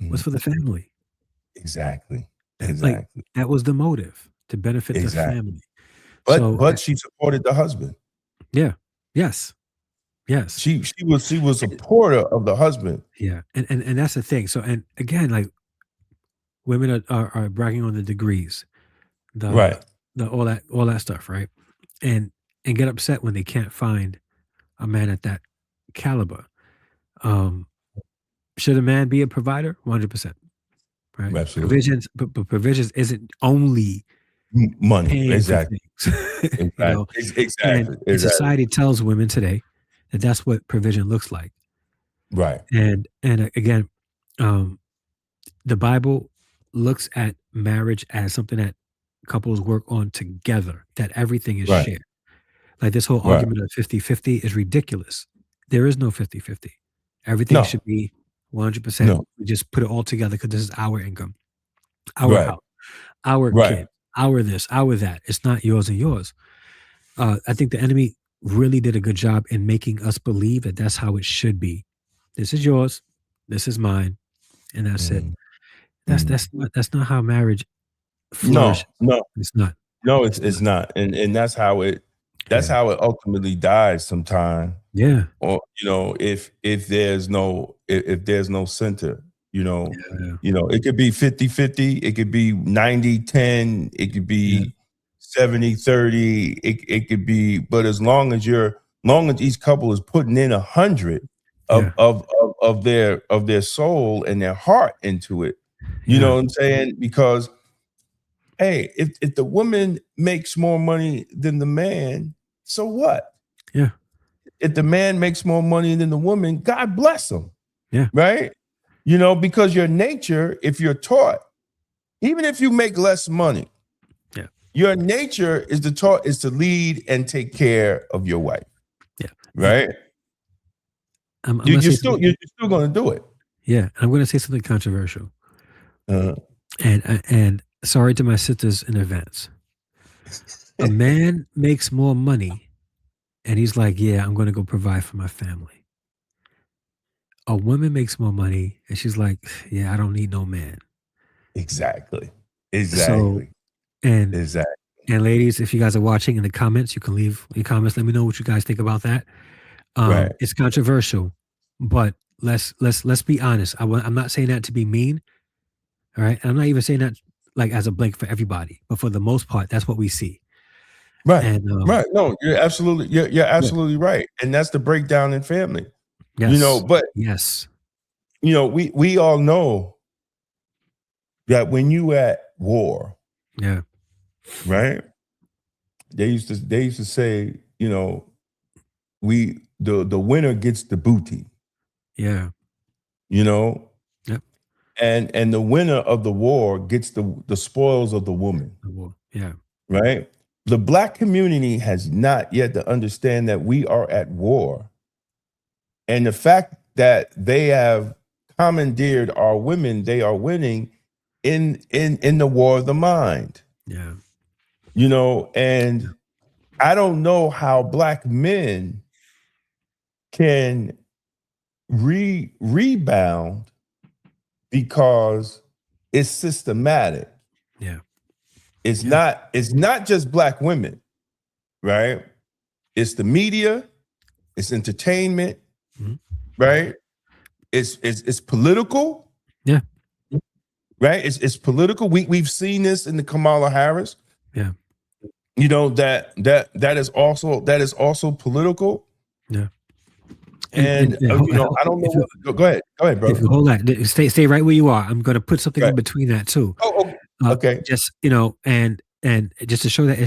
was Mhm. for the family. Exactly. Like Exactly. that was the motive, to benefit the Exactly. family. So But she supported the husband. yeah, yes, yes, She was supporter of the husband. yeah, and that's the thing. So and again, like women are bragging on the degrees, the Right. all that stuff, right? And get upset when they can't find a man at that caliber. Um, should a man be a provider? 100%, right? Absolutely. Provisions, but provisions isn't only Money. paying for Exactly. things, Exactly. and Exactly. Exactly. society tells women today that that's what provision looks like. Right. And again, um, the Bible looks at marriage as something that couples work on together, that everything is Right. shared. Like this whole Right. argument of 50-50 is ridiculous. There is no 50-50. Everything No. should be 100%. No. We just put it all together because this is our income, our Right. house, our Right. kids, our this, our that. It's not yours and yours. I think the enemy really did a good job in making us believe that that's how it should be. This is yours, this is mine, and that's it. Mm. That's Mm. that's not how marriage flourishes. No. No. It's not. No, it's It's not. it's not. And that's Yeah. how it ultimately dies sometime. Yeah. Or if there's no center, Yeah. it could be 50-50, it could be 90-10, it could Yeah. be 70-30, it could be, but long as each couple is putting in 100 Yeah. of their soul and their heart into it, you know Yeah. what I'm saying? Because hey, if the woman makes more money than the man, so what? Yeah. If the man makes more money than the woman, God bless him, Yeah. right? Because your nature, if you're taught, even if you make less money, Yeah. your nature is to lead and take care of your wife, Yeah. right? I'm You, gonna you're say still something. you're still going to do it. Yeah, I'm gonna say something controversial, Uh, and sorry to my sisters in advance. A man makes more money, and he's like, "Yeah, I'm gonna go provide for my family." A woman makes more money, and she's like, "Yeah, I don't need no man." exactly, So, exactly, and exactly. ladies, if you guys are watching in the comments, you can leave your comments. Let me know what you guys think about that. Right, It's controversial, but let's be honest. I'm not saying that to be mean. All right. And I'm not even saying that like as a blank for everybody, but for the most part, that's what we see. right, And right. No, you're yeah, absolutely right, and that's the breakdown in family. yes, But yes, we all know that when you at war, yeah, right? They used to say, the winner gets the booty, yeah, you know, yep, and the winner of the war gets the spoils of the woman, well, yeah, right? The Black community has not yet to understand that we are at war, and the fact that they have commandeered our women, they are winning in the war of the mind, yeah, and I don't know how Black men can rebound because it's systematic. yeah, It's yeah, not just Black women, right? It's the media, it's entertainment, mhm, right? It's political, yeah, right? It's political. We've seen this in the Kamala Harris. yeah, That is also political. yeah. And I don't know If you what. Go ahead, if brother. you hold that, stay right where you are. I'm gonna put something Go in ahead. between that too. Oh, okay. Just and just to show that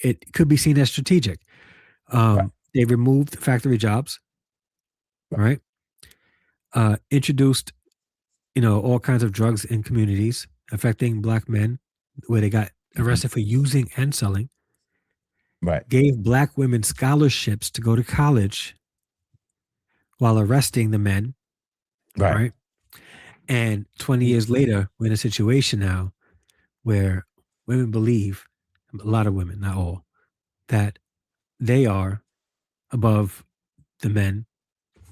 it could be seen as strategic. Right, They removed factory jobs, right? Introduced all kinds of drugs in communities affecting Black men, where they got mhm, arrested for using and selling. right, Gave Black women scholarships to go to college while arresting the men, Right. right? And 20 years later, we're in a situation now where women believe, a lot of women, not all, that they are above the men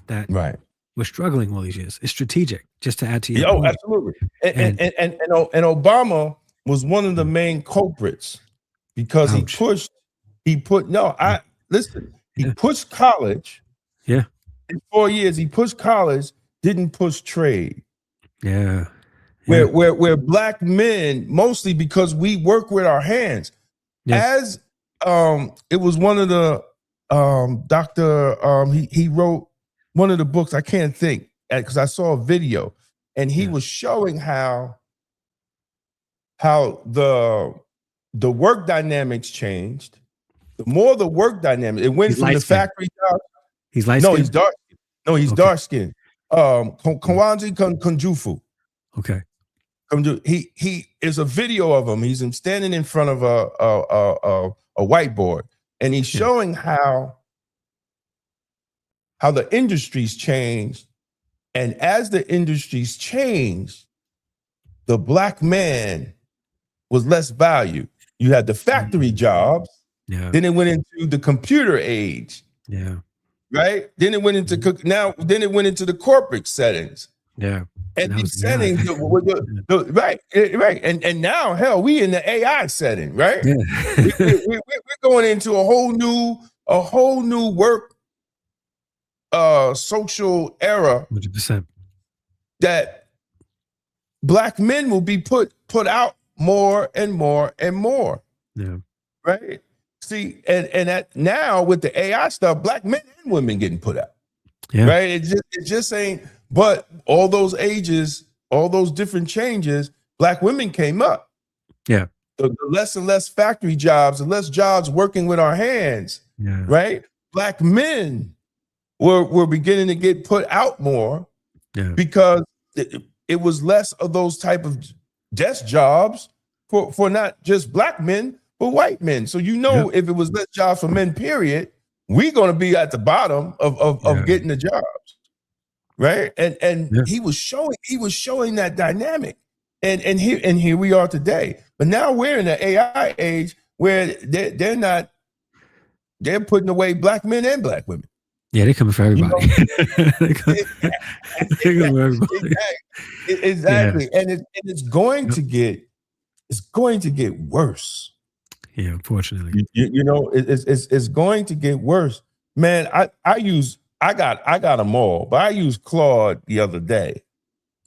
that Right. were struggling all these years. It's strategic, just to add to your Oh, point. absolutely. And And Obama was one of the main culprits because ouch. he Yeah. pushed college Yeah. in 4 years. He pushed college, didn't push trade. Yeah. Yeah. Where black men, mostly because we work with our hands, Yeah. as it was one of the Dr. He wrote one of the books, I can't think, because I saw a video, and he Yeah. was showing how the work dynamics changed. The more the work dynamic, it went He's from the light-skinned. factory job. He's light No, skinned? he's dark. No, he's Okay. dark skinned. Kawanzi Kunjufu. Okay. He is a video of him. He's standing in front of a whiteboard, and he's Yeah. showing how the industries changed. And as the industries changed, the black man was less valued. You had the factory jobs, Yeah. then it went into the computer age, Yeah. right? Then it went into then it went into the corporate settings. Yeah. And that these was AI. settings, right, and now, hell, we in the AI setting, right? Yeah. We're going into a whole new work social era 100%. that black men will be put out more and more and more, Yeah. right? See, and that now with the AI stuff, black men and women getting put out, Yeah. right? It just ain't. But all those ages, all those different changes, black women came up. Yeah. The less and less factory jobs, the less jobs working with our hands, Yeah. right? Black men were beginning to get put out more Yeah. because it was less of those type of desk jobs for not just black men, but white men. So if it was less jobs for men, period, we're going to be at the bottom of getting the jobs. Right. And he was showing that dynamic. And here we are today. But now we're in the AI age where they're putting away black men and black women. Yeah, they're coming for everybody. They're coming for everybody. Exactly. Yeah. And it's going to get worse. Yeah, unfortunately. It's going to get worse. Man, I got them all, but I used Claude the other day.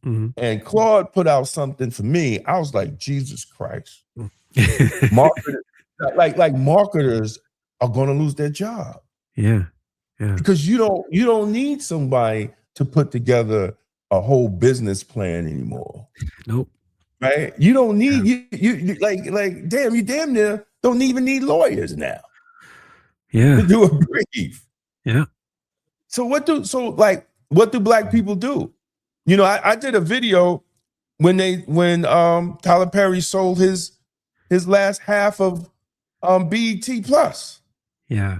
Mm-hmm. And Claude put out something for me. I was like, Jesus Christ. Marketers, like marketers are going to lose their job. Yeah. Yeah. Because you don't need somebody to put together a whole business plan anymore. Nope. Right? You don't need you damn near don't even need lawyers now. Yeah. To do a brief. Yeah. So what do black people do? I did a video when Tyler Perry sold his last half of BET Plus. Yeah.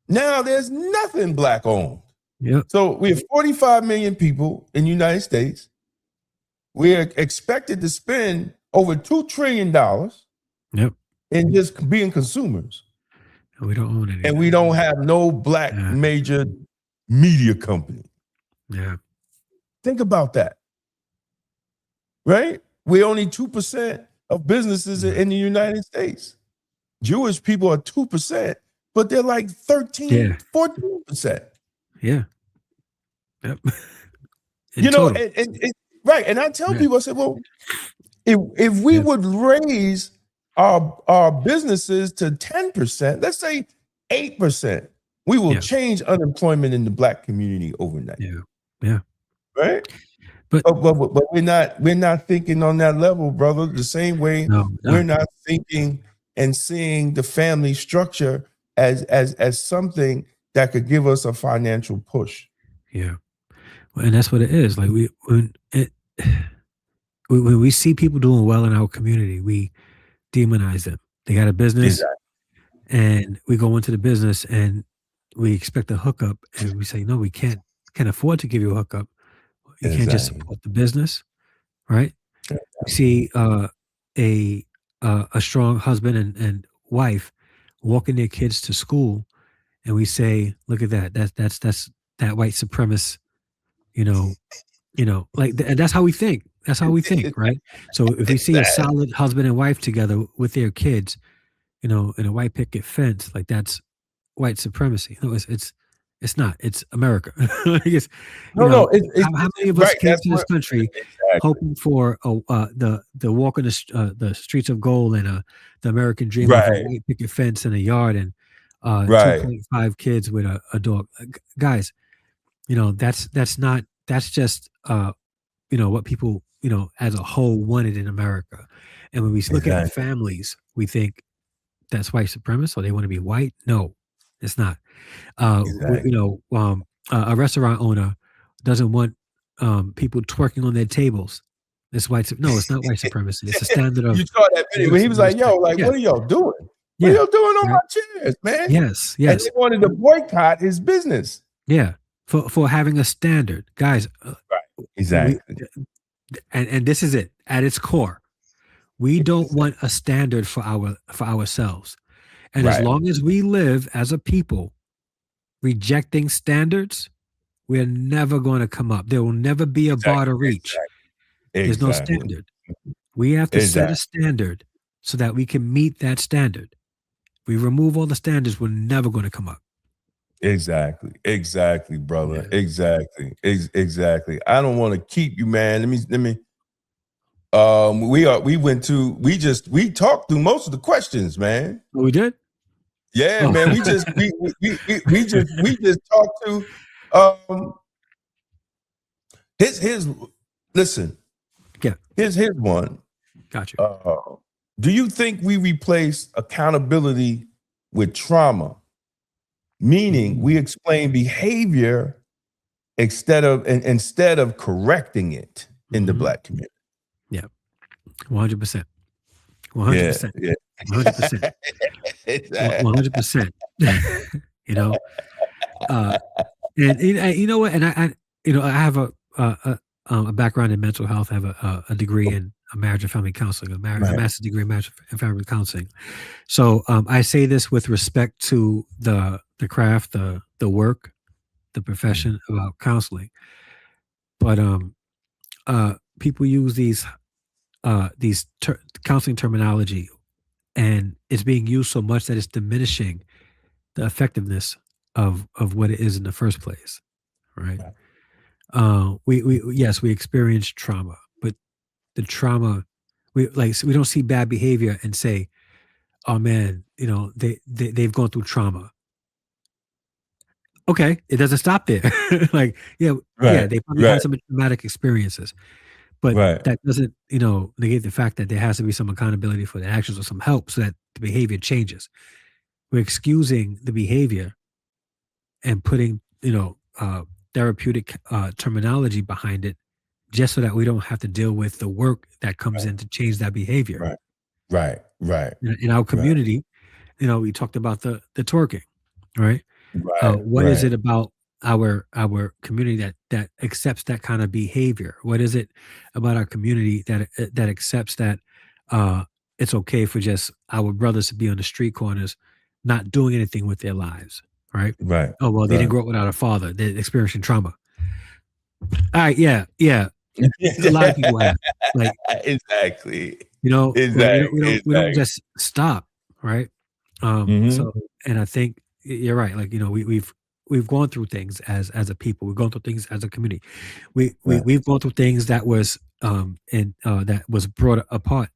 Now there's nothing black owned. Yep. So we have 45 million people in the United States. We're expected to spend over $2 trillion in just being consumers. And we don't own anything. And we don't have no black major media company. Yeah. Think about that. Right? We're only 2% of businesses in the United States. Jewish people are 2%, but they're like 13, 14%. Yeah. Yep. Right. And I tell people, I said, well, if we would raise our businesses to 10%, let's say 8%, we will change unemployment in the black community overnight. Yeah. Yeah. Right. But we're not thinking on that level, brother. The same way we're not thinking and seeing the family structure as something that could give us a financial push. Yeah. Well, and that's what it is. Like when we see people doing well in our community, we demonize them. They got a business, and we go into the business and we expect a hookup, and we say, no, we can't afford to give you a hookup. You can't just Exactly. support the business, right? Yeah. We see a strong husband and wife walking their kids to school, and we say, "Look at that! That's that white supremacist." You know, like and that's how we think. That's how we think, right? So if we see a Exactly. solid husband and wife together with their kids, in a white picket fence, like that's white supremacy. No, it's not. It's America. Like it's, No, no, how many of us right. came That's to this what country exactly. hoping for the walk on the streets of gold and the American dream of a Right, white picket fence and a yard and right, 2.5 kids with a dog. Guys, that's not that's just what people as a whole wanted in America. And when we look at exactly. families, we think that's white supremacist or they want to be white. No, it's not. Exactly. A restaurant owner doesn't want people twerking on their tables. It's no, it's not white supremacy. It's a standard You of saw that video when he was civility and like, "Yo, respect. like, Yeah, what are y'all doing? What are yeah, y'all doing on right. my chairs, man?" Yes, And they yes, wanted to boycott his business. yeah. For having a standard, guys. Right. We Exactly. and this is it at its core. We don't want a standard for ourselves. And as Right. long as we live as a people rejecting standards, we're never going to come up. There will never be a bar Exactly. to reach. There's no Exactly. standard. We have to set a Exactly. standard so that we can meet that standard. We remove all the standards, we're never going to come up. Exactly. Exactly, brother. Yeah. Exactly. Exactly. I don't want to keep you, man. Let me. We talked through most of the questions, man. Oh, we did? Yeah, Oh. man. We just talked to his listen. Yeah. Here's one. Gotcha. Do you think we replace accountability with trauma? Meaning we explain behavior instead of correcting it in the Black community. Yeah. 100%. 100%. Yeah. 100%. 100%. And you know what? And I have a background in mental health. I have a degree in marriage and family counseling, a master's degree in marriage and family counseling. So I say this with respect to the craft, the work, the profession about counseling. But people use these counseling terminology, and it's being used so much that it's diminishing the effectiveness of what it is in the first place, right? We experience trauma, but the trauma we don't see bad behavior and say, oh man, they've gone through trauma. Okay, it doesn't stop there. They probably had some traumatic experiences, but that doesn't negate the fact that there has to be some accountability for the actions or some help so that the behavior changes. We're excusing the behavior and putting therapeutic terminology behind it just so that we don't have to deal with the work that comes in to change that behavior. Right. In our community, we talked about the twerking, right? What is it about our community that accepts that kind of behavior? What is it about our community that accepts that it's okay for just our brothers to be on the street corners, not doing anything with their lives, right? Right. Oh, well, they didn't grow up without a father. They're experiencing trauma. All right, yeah. A lot of people have, exactly. We don't just stop, right? So, and I think you're right. We've gone through things as a people. We've gone through things as a community. We've gone through things that was that was brought apart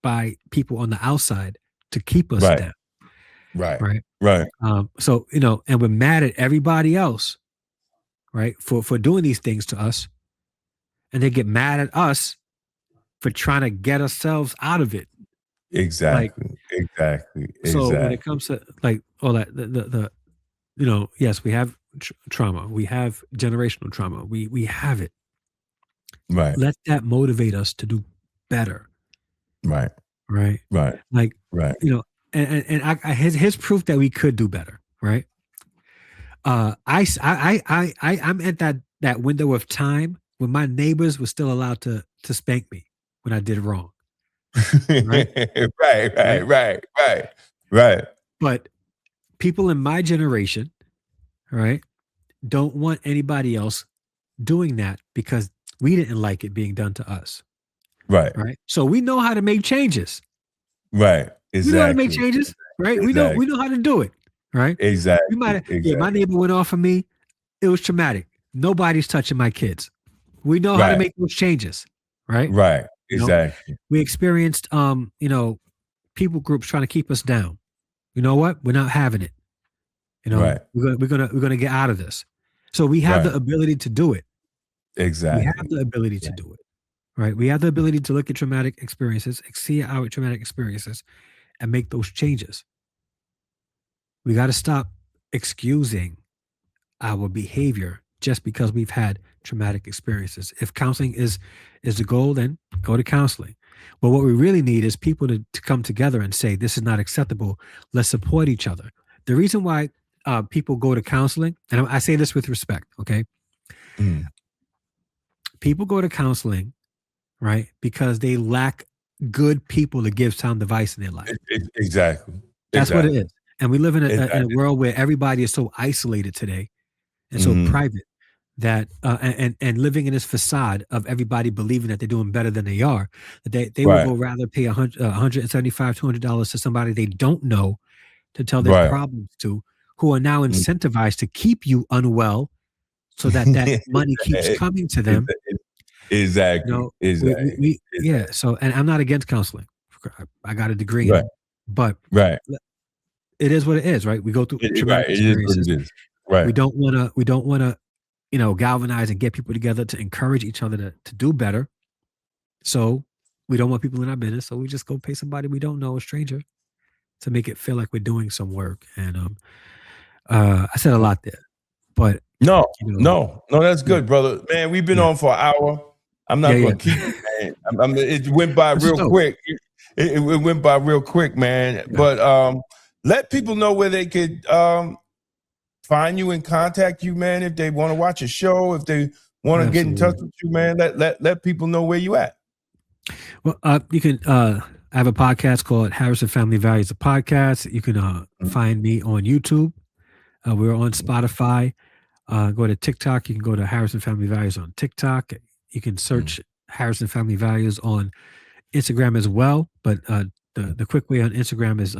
by people on the outside to keep us down. Right. So and we're mad at everybody else, right, for doing these things to us, and they get mad at us for trying to get ourselves out of it. Exactly. So when it comes to all that, yes, we have trauma, we have generational trauma, we have it. Right. Let that motivate us to do better. Right. And his proof that we could do better. Right. I'm at that window of time when my neighbors were still allowed to spank me when I did wrong. Right? Right. But people in my generation, right, don't want anybody else doing that because we didn't like it being done to us. Right. So we know how to make changes. Right. We know how to make Exactly. changes, right? Exactly. We know how to do it, right? Exactly. My neighbor went off on me. It was traumatic. Nobody's touching my kids. We know how to Right. make those changes, right? Right. You know, Exactly. we experienced people groups trying to keep us down. You know what? We're not having it. Right. We're gonna get out of this. So we have the ability to do it. Exactly. We have the ability to do it. Right? We have the ability to look at traumatic experiences, see our traumatic experiences, and make those changes. We got to stop excusing our behavior just because we've had traumatic experiences. If counseling is the goal, then go to counseling. But what we really need is people to come together and say, this is not acceptable. Let's support each other. The reason why people go to counseling, and I say this with respect, okay? People go to counseling, right? Because they lack good people to give sound advice in their life. Exactly. That's what it is. And we live in a world where everybody is so isolated today and so private that and living in this facade of everybody believing that they're doing better than they are, that they will go rather pay $175, $200 to somebody they don't know to tell their problems to, who are now incentivized to keep you unwell so that money keeps coming to them. Exactly. Yeah. So, and I'm not against counseling. I got a degree in it, but it is what it is, right? We go through traumatic experiences. It is. Right. We don't want to, galvanize and get people together to encourage each other to do better. So we don't want people in our business. So we just go pay somebody we don't know, a stranger, to make it feel like we're doing some work. And I said a lot there, but no, that's good, brother. Man, we've been on for an hour. I'm not going to keep it, man. It went by real quick. It went by real quick, man. Yeah. But let people know where they could find you and contact you, man. If they want to watch a show, if they want to get in touch with you, man, let people know where you at. Well, you can. I have a podcast called Harrison Family Values, a podcast. You can find me on YouTube. We're on Spotify. Go to TikTok. You can go to Harrison Family Values on TikTok. You can search Harrison Family Values on Instagram as well. But the quick way on Instagram is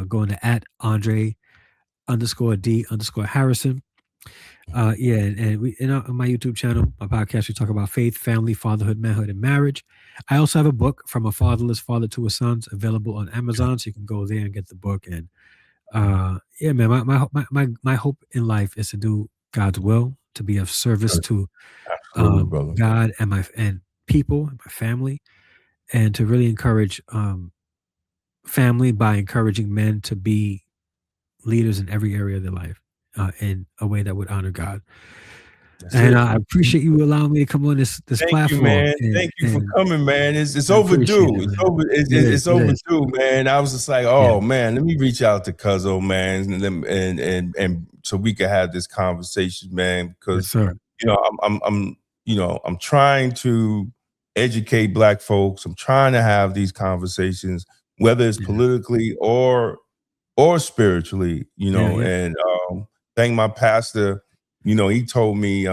going to @Andre_D_Harrison. And we on my YouTube channel, my podcast, we talk about faith, family, fatherhood, manhood, and marriage. I also have a book, From a Fatherless Father to a Son's, available on Amazon, so you can go there and get the book. And man, my hope in life is to do God's will, to be of service to God and people, and my family, and to really encourage family by encouraging men to be leaders in every area of their life in a way that would honor God. I appreciate you allowing me to come on this platform. You, man. Thank you for coming, man. It's overdue. It's overdue, man. I was just like, man, let me reach out to Cuzzo, man, and so we can have this conversation, man. Because I'm trying to educate Black folks. I'm trying to have these conversations, whether it's politically or spiritually, and thank my pastor. He told me,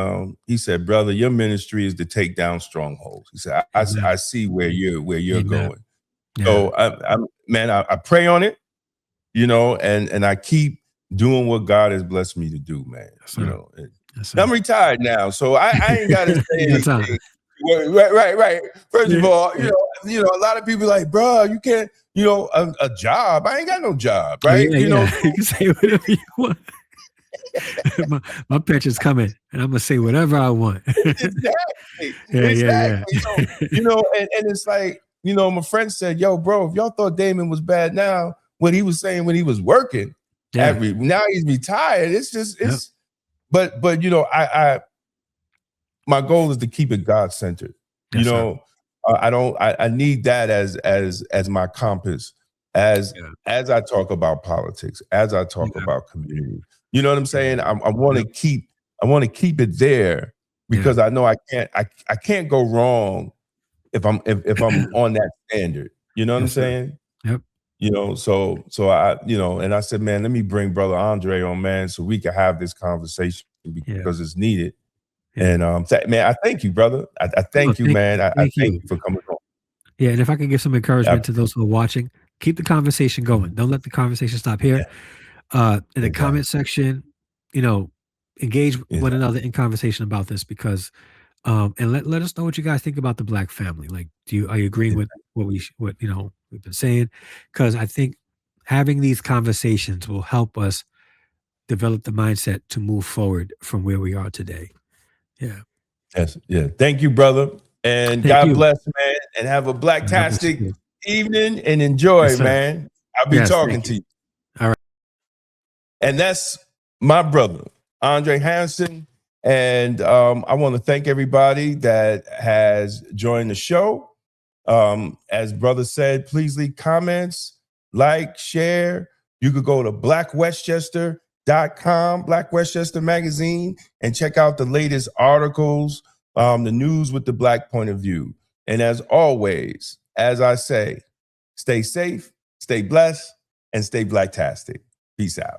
he said, brother, your ministry is to take down strongholds. He said, I see where you're going. Yeah. So I pray on it, and I keep doing what God has blessed me to do, man. I'm retired now, so I ain't got to say anything. Right. First of all, a lot of people like, bro, you can't, a job. I ain't got no job, right? You can say whatever you want. my pension's coming, and I'm gonna say whatever I want. Exactly. So, and it's like, my friend said, yo, bro, if y'all thought Damon was bad now, what he was saying when he was working, now he's retired. It's just, but I my goal is to keep it God centered. I need that as my compass as I talk about politics, as I talk about community. You know what I'm saying? I want to keep it there because I know I can't go wrong if I'm on that standard. You know what I'm saying? Yep. So I, and I said, man, let me bring Brother Andre on, man, so we can have this conversation because it's needed. Yeah. And man, I thank you, brother. I thank you, man. I thank you for coming on. Yeah, and if I can give some encouragement to those who are watching, keep the conversation going. Don't let the conversation stop here. In the comment section, engage one another in conversation about this because, and let us know what you guys think about the Black family. Like, are you agreeing with what we've been saying? Because I think having these conversations will help us develop the mindset to move forward from where we are today. Yeah. Yes. Yeah. Thank you, brother. And God bless, man. And have a blacktastic evening and enjoy, man. I'll be talking to you. All right. And that's my brother, Andre Hansen. And I want to thank everybody that has joined the show. As brother said, please leave comments, like, share. You could go to blackwestchester.com, Black Westchester Magazine, and check out the latest articles, the news with the Black point of view. And as always, as I say, stay safe, stay blessed, and stay blacktastic. Peace out.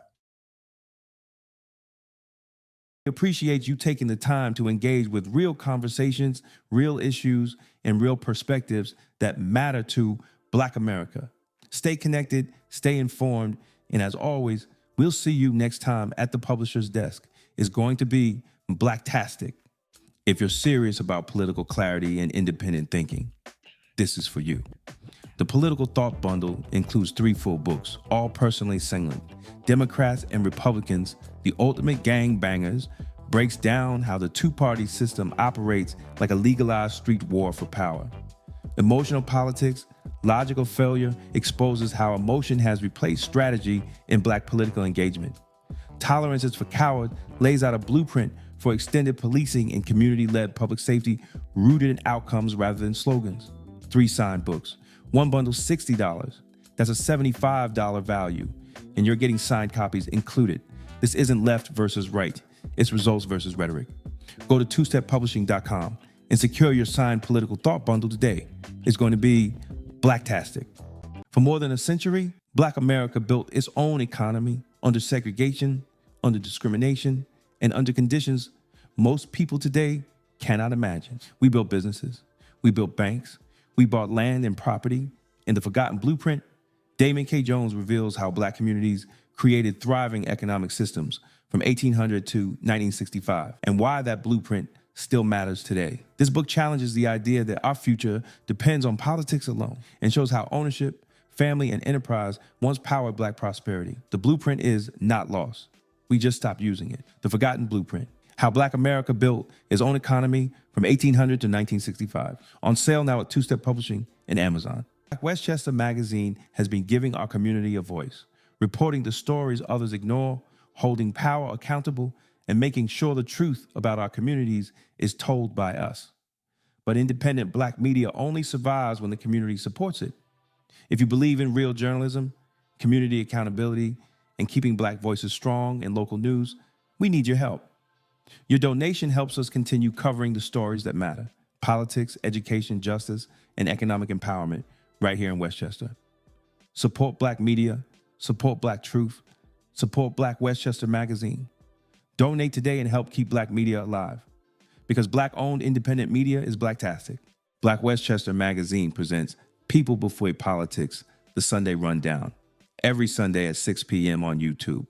Appreciate you taking the time to engage with real conversations, real issues, and real perspectives that matter to Black America. Stay connected, stay informed, and as always, we'll see you next time at the Publisher's Desk. It's going to be blacktastic. If you're serious about political clarity and independent thinking, this is for you. The Political Thought Bundle includes 3 full books, all personally signed. Democrats and Republicans, The Ultimate Gangbangers, breaks down how the two-party system operates like a legalized street war for power. Emotional Politics, Logical Failure exposes how emotion has replaced strategy in Black political engagement. Tolerance is for Cowards lays out a blueprint for extended policing and community-led public safety rooted in outcomes rather than slogans. 3 signed books. 1 bundle, $60. That's a $75 value, and you're getting signed copies included. This isn't left versus right. It's results versus rhetoric. Go to twosteppublishing.com and secure your signed Political Thought Bundle today. It's going to be blacktastic. For more than a century, Black America built its own economy under segregation, under discrimination, and under conditions most people today cannot imagine. We built businesses. We built banks. We bought land and property. In The Forgotten Blueprint, Damon K. Jones reveals how Black communities created thriving economic systems from 1800 to 1965 and why that blueprint still matters today. This book challenges the idea that our future depends on politics alone and shows how ownership, family, and enterprise once powered Black prosperity. The blueprint is not lost. We just stopped using it. The Forgotten Blueprint, how Black America built its own economy from 1800 to 1965. On sale now at Two Step Publishing and Amazon. Black Westchester Magazine has been giving our community a voice, reporting the stories others ignore, holding power accountable, and making sure the truth about our communities is told by us. But independent Black media only survives when the community supports it. If you believe in real journalism, community accountability, and keeping Black voices strong in local news, we need your help. Your donation helps us continue covering the stories that matter: politics, education, justice, and economic empowerment right here in Westchester. Support Black media, support Black truth, support Black Westchester Magazine. Donate today and help keep Black media alive. Because Black-owned independent media is blacktastic. Black Westchester Magazine presents People Before Politics, the Sunday Rundown, every Sunday at 6 p.m. on YouTube.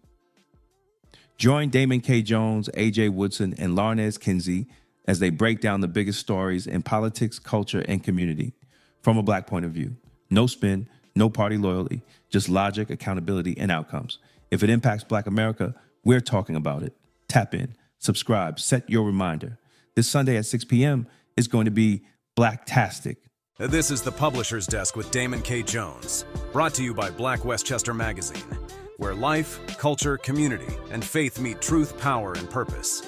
Join Damon K. Jones, AJ Woodson, and Larnez Kinsey as they break down the biggest stories in politics, culture, and community from a Black point of view. No spin, no party loyalty, just logic, accountability, and outcomes. If it impacts Black America, we're talking about it. Tap in, subscribe, set your reminder. This Sunday at 6 p.m. is going to be blacktastic. This is the Publisher's Desk with Damon K. Jones, brought to you by Black Westchester Magazine, where life, culture, community, and faith meet truth, power, and purpose.